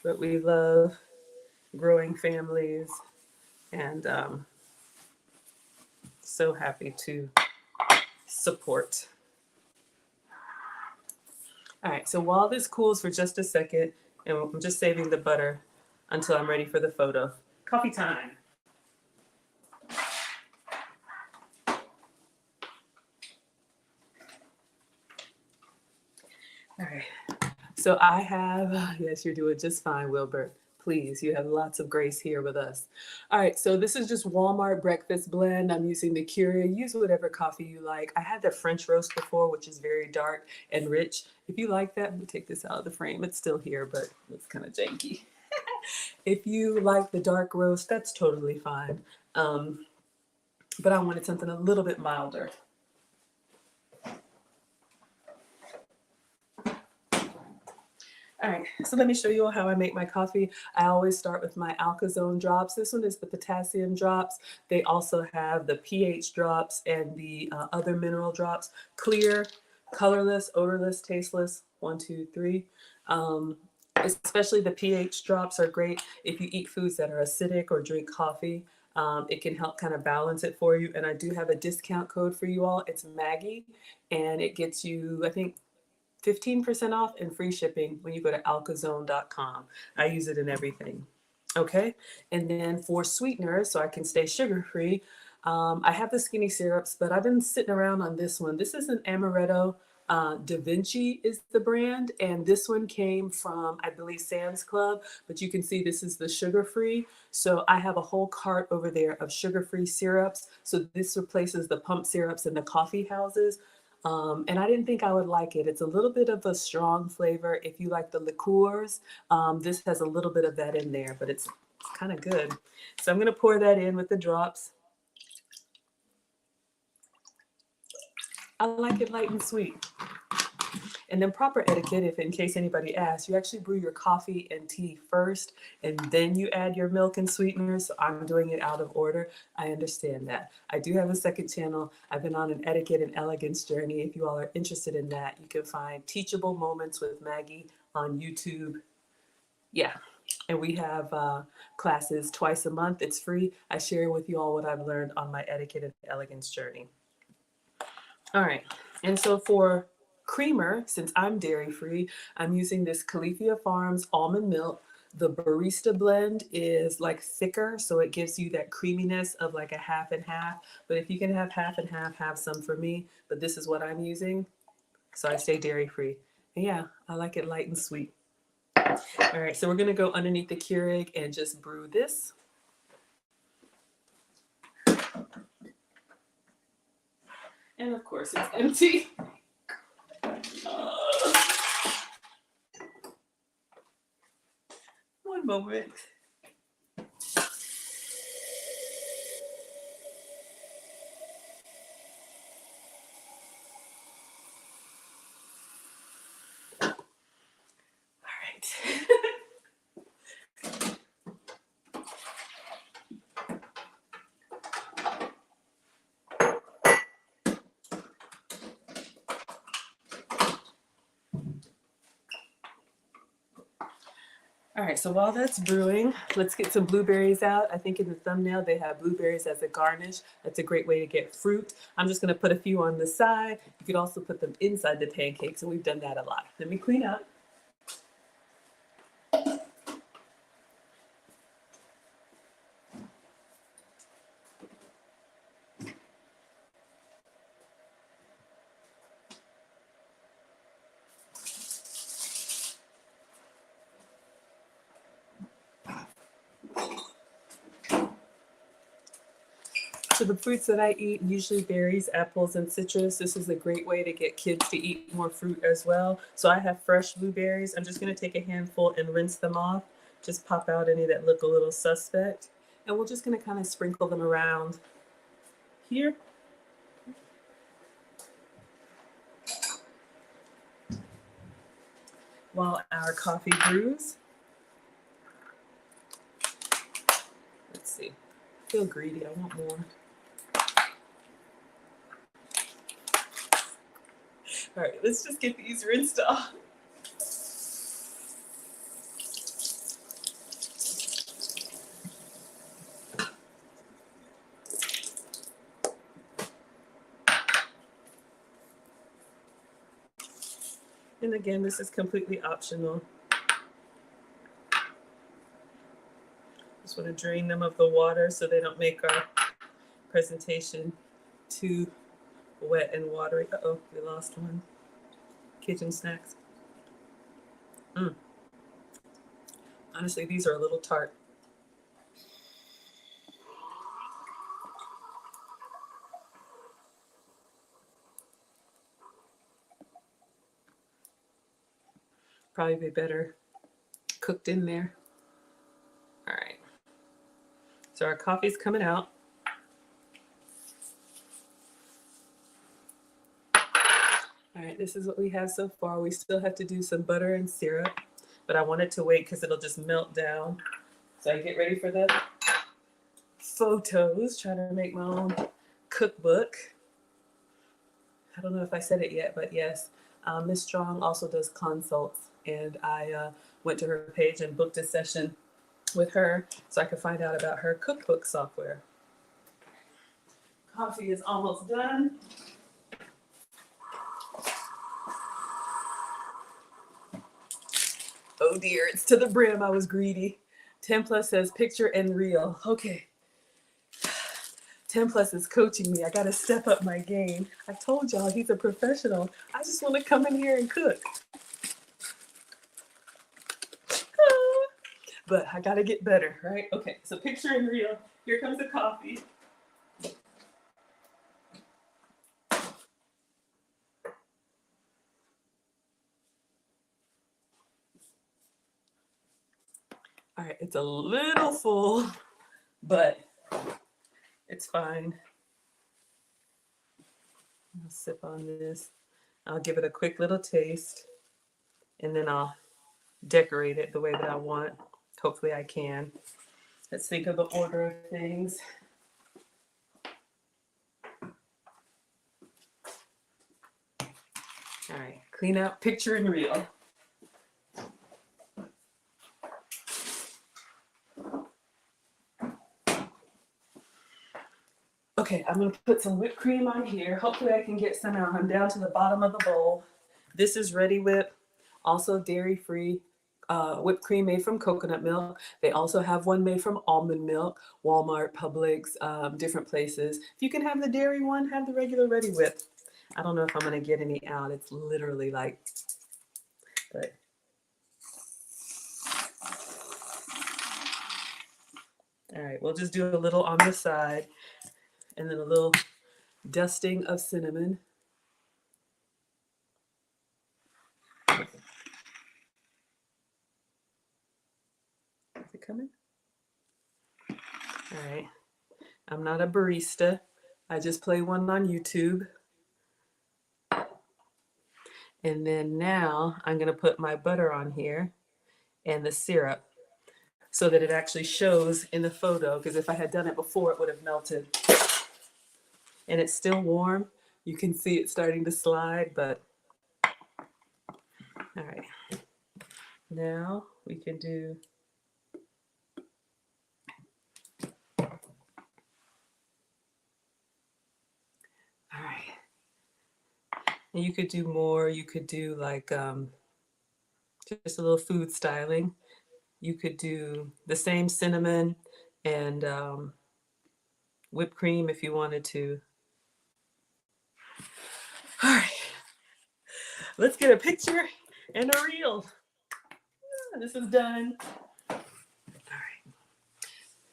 But we love growing families, and so happy to support. All right, so while this cools for just a second, and I'm just saving the butter until I'm ready for the photo. Coffee time. All right, so I have, yes, you're doing just fine, Wilbert. Please, you have lots of grace here with us. All right, so this is just Walmart breakfast blend. I'm using the Keurig. Use whatever coffee you like. I had the French roast before, which is very dark and rich. If you like that, let me take this out of the frame. It's still here, but it's kind of janky. If you like the dark roast, that's totally fine. But I wanted something a little bit milder. All right, so let me show you how I make my coffee. I always start with my Alkazone drops. This one is the potassium drops. They also have the pH drops and the other mineral drops. Clear, colorless, odorless, tasteless. 1, 2, 3. Especially the pH drops are great if you eat foods that are acidic or drink coffee. It can help kind of balance it for you. And I do have a discount code for you all. It's Maggie, and it gets you, I think, 15% off and free shipping when you go to alkazone.com. I use it in everything. Okay. And then for sweeteners, so I can stay sugar free, I have the skinny syrups, but I've been sitting around on this one. This is an amaretto. Da Vinci is the brand, and this one came from, I believe, Sam's Club, but you can see this is the sugar free. So I have a whole cart over there of sugar free syrups. So this replaces the pump syrups in the coffee houses. And I didn't think I would like it. It's a little bit of a strong flavor. If you like the liqueurs, this has a little bit of that in there, but it's kind of good. So I'm going to pour that in with the drops. I like it light and sweet. And then proper etiquette, if in case anybody asks, you actually brew your coffee and tea first, and then you add your milk and sweeteners. So I'm doing it out of order. I understand that. I do have a second channel. I've been on an etiquette and elegance journey. If you all are interested in that, you can find Teachable Moments with Maggie on YouTube. Yeah. And we have classes twice a month. It's free. I share with you all what I've learned on my etiquette and elegance journey. All right. And so for creamer, since I'm dairy free, I'm using this Califia Farms almond milk. The barista blend is like thicker, so it gives you that creaminess of like a half and half. But if you can have half and half, have some for me. But this is what I'm using, so I stay dairy free. And yeah, I like it light and sweet. All right, so we're gonna go underneath the Keurig and just brew this. And of course, it's empty. One moment. All right. All right, so while that's brewing, let's get some blueberries out. I think in the thumbnail they have blueberries as a garnish. That's a great way to get fruit. I'm just gonna put a few on the side. You could also put them inside the pancakes, and we've done that a lot. Let me clean up. So the fruits that I eat, usually berries, apples, and citrus. This is a great way to get kids to eat more fruit as well. So I have fresh blueberries. I'm just gonna take a handful and rinse them off. Just pop out any that look a little suspect. And we're just gonna kind of sprinkle them around here. While our coffee brews. Let's see. I feel greedy, I want more. All right, let's just get these rinsed off. And again, this is completely optional. Just want to drain them of the water so they don't make our presentation too wet and watery. Uh-oh, we lost one. Kitchen snacks. Honestly, these are a little tart. Probably be better cooked in there. All right. So our coffee's coming out. All right, this is what we have so far. We still have to do some butter and syrup. but I wanted to wait because it'll just melt down. So I get ready for the photos, trying to make my own cookbook. I don't know if I said it yet, but yes, Miss Strong also does consults, and I went to her page and booked a session with her so I could find out about her cookbook software. Coffee is almost done. Oh dear, it's to the brim. I was greedy. 10 Plus says picture and reel. Okay. 10 Plus is coaching me. I got to step up my game. I told y'all he's a professional. I just want to come in here and cook. But I got to get better, right? Okay, so picture and reel. Here comes the coffee. All right, it's a little full, but it's fine. I'll sip on this. I'll give it a quick little taste, and then I'll decorate it the way that I want. Hopefully I can. Let's think of the order of things. All right, clean out, picture and reel. Okay, I'm gonna put some whipped cream on here. Hopefully I can get some out. I'm down to the bottom of the bowl. This is Ready Whip, also dairy-free whipped cream made from coconut milk. They also have one made from almond milk, Walmart, Publix, different places. If you can have the dairy one, have the regular Ready Whip. I don't know if I'm gonna get any out. It's literally like, but. All right, we'll just do a little on the side and then a little dusting of cinnamon. Is it coming? All right. I'm not a barista. I just play one on YouTube. And then now I'm going to put my butter on here and the syrup so that it actually shows in the photo, because if I had done it before, it would have melted. And it's still warm. You can see it starting to slide, but all right. Now we can do all right. And you could do more. You could do like just a little food styling. You could do the same cinnamon and whipped cream if you wanted to. All right, let's get a picture and a reel. This is done. All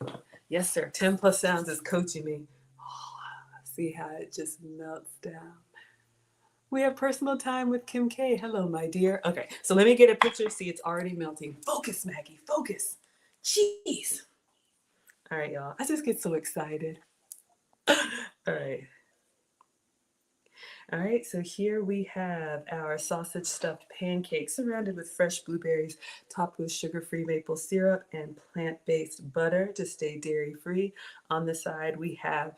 right. Yes, sir. 10 Plus Sounds is coaching me. Oh, see how it just melts down. We have personal time with Kim K. Hello, my dear. Okay, so let me get a picture. See, it's already melting. Focus, Maggie. Focus. Jeez. All right, y'all. I just get so excited. All right. All right, so here we have our sausage stuffed pancakes surrounded with fresh blueberries, topped with sugar-free maple syrup and plant-based butter to stay dairy-free. On the side, we have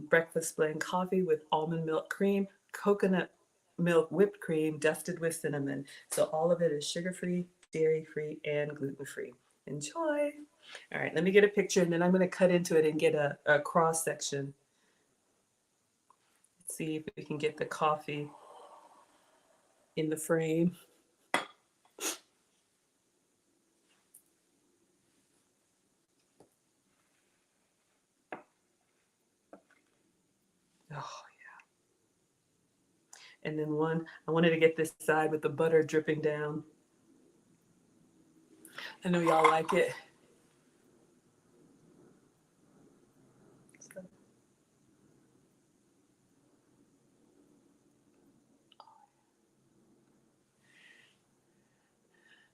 breakfast blend coffee with almond milk cream, coconut milk whipped cream dusted with cinnamon. So all of it is sugar-free, dairy-free, and gluten-free. Enjoy. All right, let me get a picture, and then I'm going to cut into it and get a cross section. See if we can get the coffee in the frame. Oh, yeah. And then I wanted to get this side with the butter dripping down. I know y'all like it.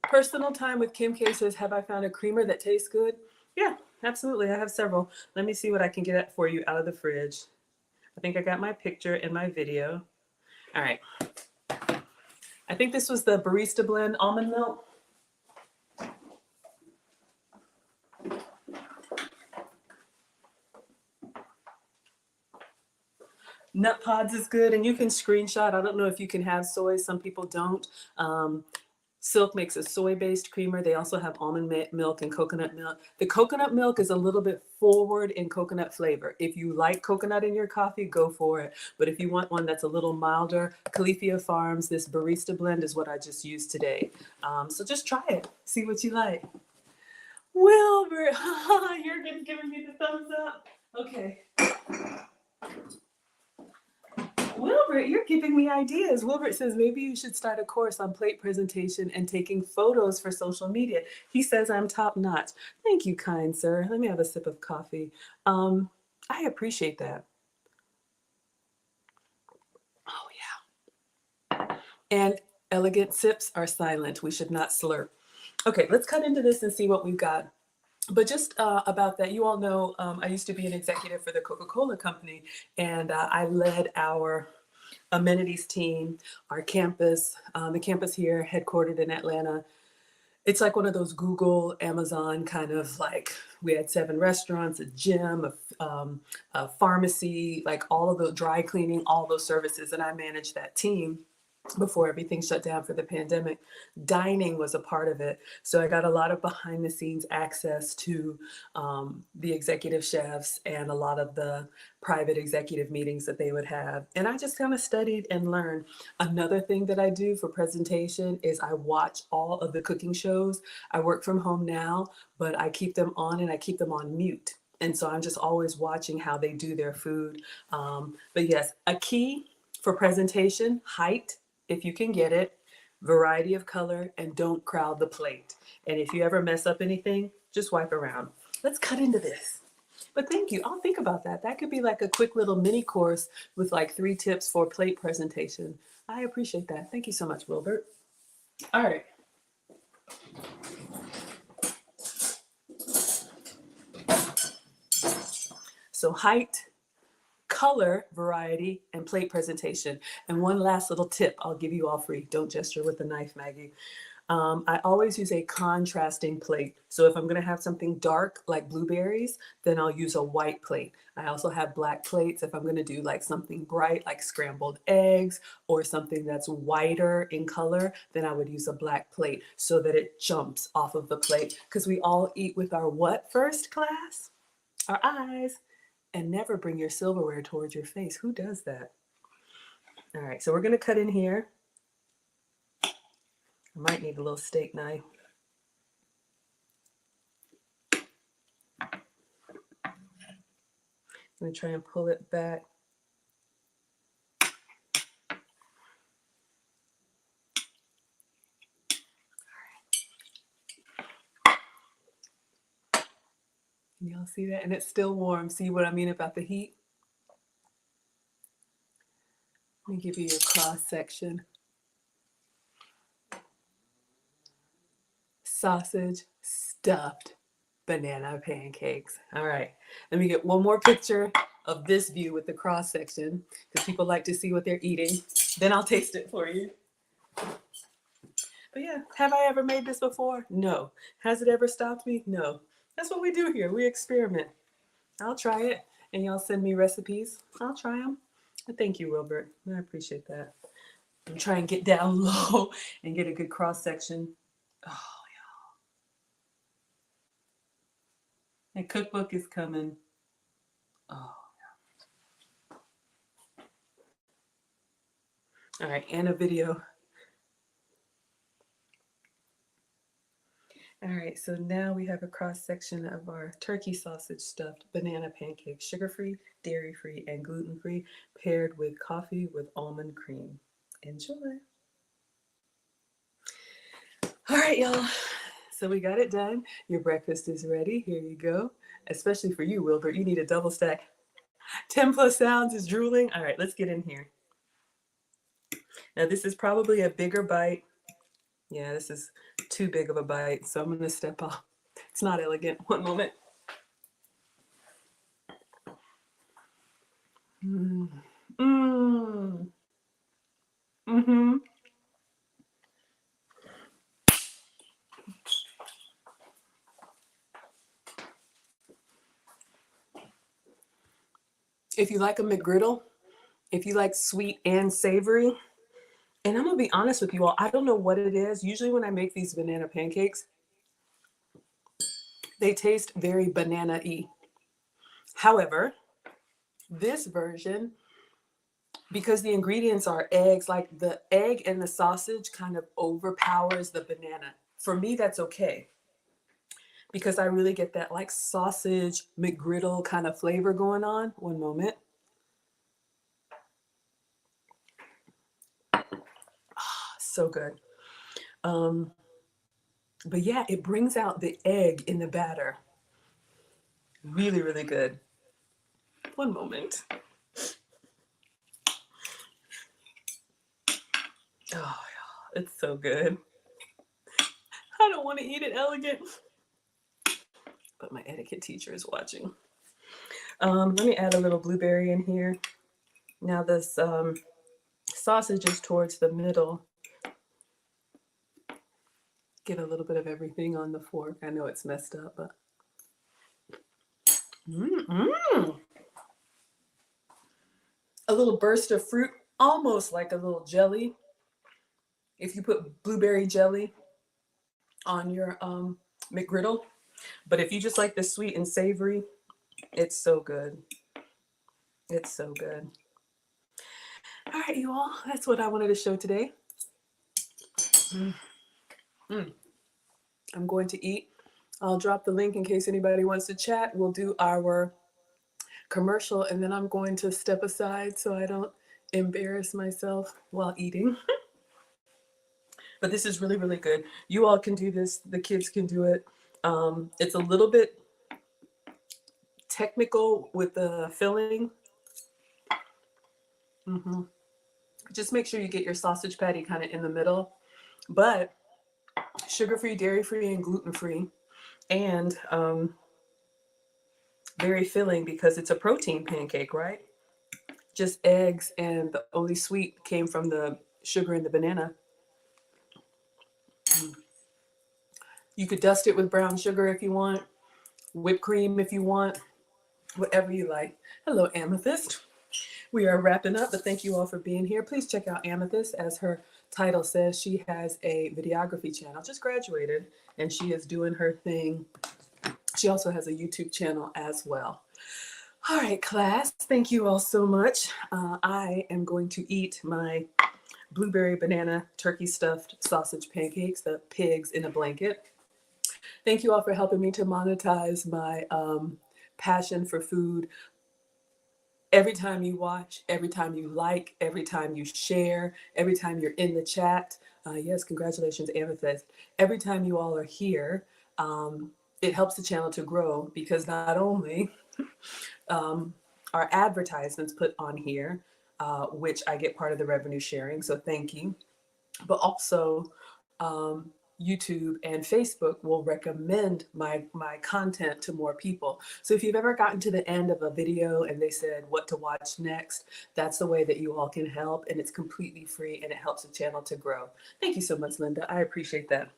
Personal time with Kim K says, have I found a creamer that tastes good? Yeah, absolutely. I have several. Let me see what I can get for you out of the fridge. I think I got my picture and my video. All right. I think this was the Barista Blend almond milk. Nut pods is good, and you can screenshot. I don't know if you can have soy. Some people don't. Silk makes a soy-based creamer. They also have almond milk and coconut milk. The coconut milk is a little bit forward in coconut flavor. If you like coconut in your coffee, go for it. But if you want one that's a little milder, Califia Farms, this barista blend is what I just used today. So just try it. See what you like. Wilbur, you're giving me the thumbs up. Okay. Wilbert, you're giving me ideas. Wilbert says maybe you should start a course on plate presentation and taking photos for social media. He says I'm top notch. Thank you, kind sir. Let me have a sip of coffee. I appreciate that. Oh, yeah. And elegant sips are silent. We should not slurp. Okay, let's cut into this and see what we've got. But just about that, you all know I used to be an executive for the Coca-Cola company, and I led our amenities team, our campus, the campus here, headquartered in Atlanta. It's like one of those Google, Amazon kind of like, we had 7 restaurants, a gym, a pharmacy, like all of the dry cleaning, all those services, and I managed that team before everything shut down for the pandemic. Dining was a part of it. So I got a lot of behind the scenes access to the executive chefs and a lot of the private executive meetings that they would have. And I just kind of studied and learned. Another thing that I do for presentation is I watch all of the cooking shows. I work from home now, but I keep them on and I keep them on mute. And so I'm just always watching how they do their food. But yes, a key for presentation, height, if you can get it, variety of color, and don't crowd the plate. And if you ever mess up anything, just wipe around. Let's cut into this. But thank you. I'll think about that. That could be like a quick little mini course with like 3 tips for plate presentation. I appreciate that. Thank you so much, Wilbert. All right. So height, color, variety, and plate presentation. And one last little tip I'll give you all free. Don't gesture with the knife, Maggie. I always use a contrasting plate. So if I'm going to have something dark like blueberries, then I'll use a white plate. I also have black plates if I'm going to do like something bright like scrambled eggs or something that's whiter in color, then I would use a black plate so that it jumps off of the plate. Because we all eat with our what first, class? Our eyes. And never bring your silverware towards your face. Who does that? All right, so we're going to cut in here. I might need a little steak knife. I'm going to try and pull it back. Can y'all see that? And it's still warm. See what I mean about the heat? Let me give you a cross section. Sausage stuffed banana pancakes. All right, let me get one more picture of this view with the cross section because people like to see what they're eating. Then I'll taste it for you. But yeah, have I ever made this before? No. Has it ever stopped me? No. That's what we do here. We experiment. I'll try it and y'all send me recipes. I'll try them. Thank you, Wilbert. I appreciate that. I'm trying to get down low and get a good cross section. Oh, yeah. And cookbook is coming. Oh, yeah. All right, and a video. All right, so now we have a cross section of our turkey sausage stuffed banana pancakes, sugar-free, dairy-free, and gluten-free, paired with coffee with almond cream. Enjoy. All right, y'all. So we got it done. Your breakfast is ready. Here you go. Especially for you, Wilbert. You need a double stack. 10 plus sounds is drooling. All right, let's get in here. Now this is probably a bigger bite. Yeah, this is too big of a bite, so I'm going to step off. It's not elegant. One moment. Mm. Mm. Mm-hmm. If you like a McGriddle, if you like sweet and savory. And I'm gonna be honest with you all, I don't know what it is. Usually when I make these banana pancakes, they taste very banana-y. However, this version, because the ingredients are eggs, like the egg and the sausage kind of overpowers the banana. For me, that's okay because I really get that like sausage McGriddle kind of flavor going on. One moment. So good. Um, but yeah, it brings out the egg in the batter. Really, really good. One moment. Oh, it's so good. I don't want to eat it elegant, but my etiquette teacher is watching. Let me add a little blueberry in here. Now this sausage is towards the middle. Get a little bit of everything on the fork. I know it's messed up, but a little burst of fruit, almost like a little jelly. If you put blueberry jelly on your McGriddle, but if you just like the sweet and savory, it's so good. It's so good. All right, you all, that's what I wanted to show today. I'm going to eat. I'll drop the link in case anybody wants to chat. We'll do our commercial and then I'm going to step aside so I don't embarrass myself while eating. But this is really, really good. You all can do this. The kids can do it. It's a little bit technical with the filling. Just make sure you get your sausage patty kind of in the middle. But sugar-free, dairy-free, and gluten-free. And very filling because it's a protein pancake, right? Just eggs, and the only sweet came from the sugar in the banana. You could dust it with brown sugar if you want, whipped cream if you want, whatever you like. Hello, Amethyst. We are wrapping up, but thank you all for being here. Please check out Amethyst. As her title says, she has a videography channel, just graduated, and she is doing her thing. She also has a YouTube channel as well. All right, class, thank you all so much. I am going to eat my blueberry banana turkey stuffed sausage pancakes, the pigs in a blanket. Thank you all for helping me to monetize my passion for food. Every time you watch, every time you like, every time you share, every time you're in the chat, yes, congratulations, Amethyst. Every time you all are here, it helps the channel to grow because not only are advertisements put on here, which I get part of the revenue sharing, so thank you, but also YouTube and Facebook will recommend my content to more people. So if you've ever gotten to the end of a video and they said what to watch next, that's the way that you all can help, and it's completely free and it helps the channel to grow. Thank you so much, Linda. I appreciate that.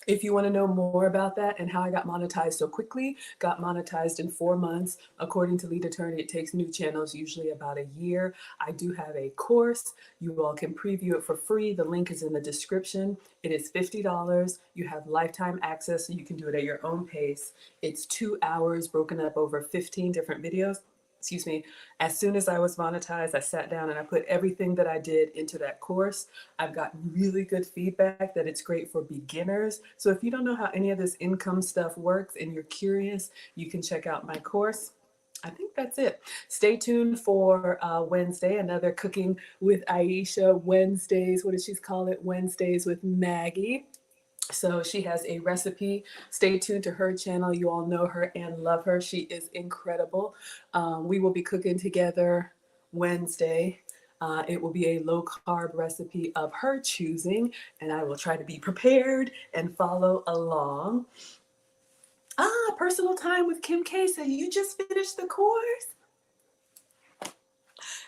If you want to know more about that and how I got monetized so quickly, got monetized in 4 months. According to Lead Attorney, it takes new channels usually about a year. I do have a course. You all can preview it for free. The link is in the description. It is $50. You have lifetime access, so you can do it at your own pace. It's 2 hours broken up over 15 different videos. Excuse me, as soon as I was monetized, I sat down and I put everything that I did into that course. I've gotten really good feedback that it's great for beginners. So if you don't know how any of this income stuff works and you're curious, you can check out my course. I think that's it. Stay tuned for Wednesday, another Cooking with Aisha Wednesdays. What does she call it? Wednesdays with Maggie. So she has a recipe. Stay tuned to her channel. You all know her and love her. She is incredible. We will be cooking together Wednesday. It will be a low carb recipe of her choosing, and I will try to be prepared and follow along. Personal time with Kim K. So you just finished the course?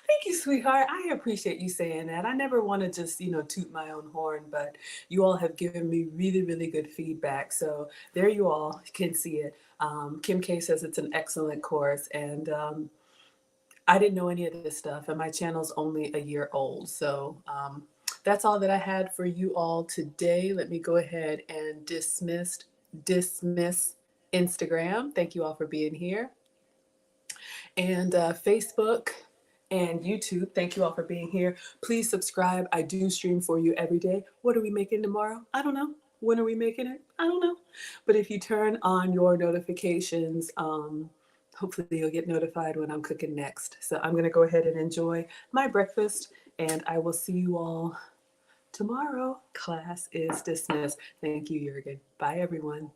Thank you, sweetheart. I appreciate you saying that. I never want to just, toot my own horn, but you all have given me really, really good feedback. So there you all can see it. Kim K says it's an excellent course. And I didn't know any of this stuff, and my channel's only a year old. So that's all that I had for you all today. Let me go ahead and dismiss Instagram. Thank you all for being here. And Facebook and YouTube. Thank you all for being here. Please subscribe. I do stream for you every day. What are we making tomorrow? I don't know. When are we making it? I don't know. But if you turn on your notifications, hopefully you'll get notified when I'm cooking next. So I'm going to go ahead and enjoy my breakfast, and I will see you all tomorrow. Class is dismissed. Thank you, Jurgen. Bye, everyone.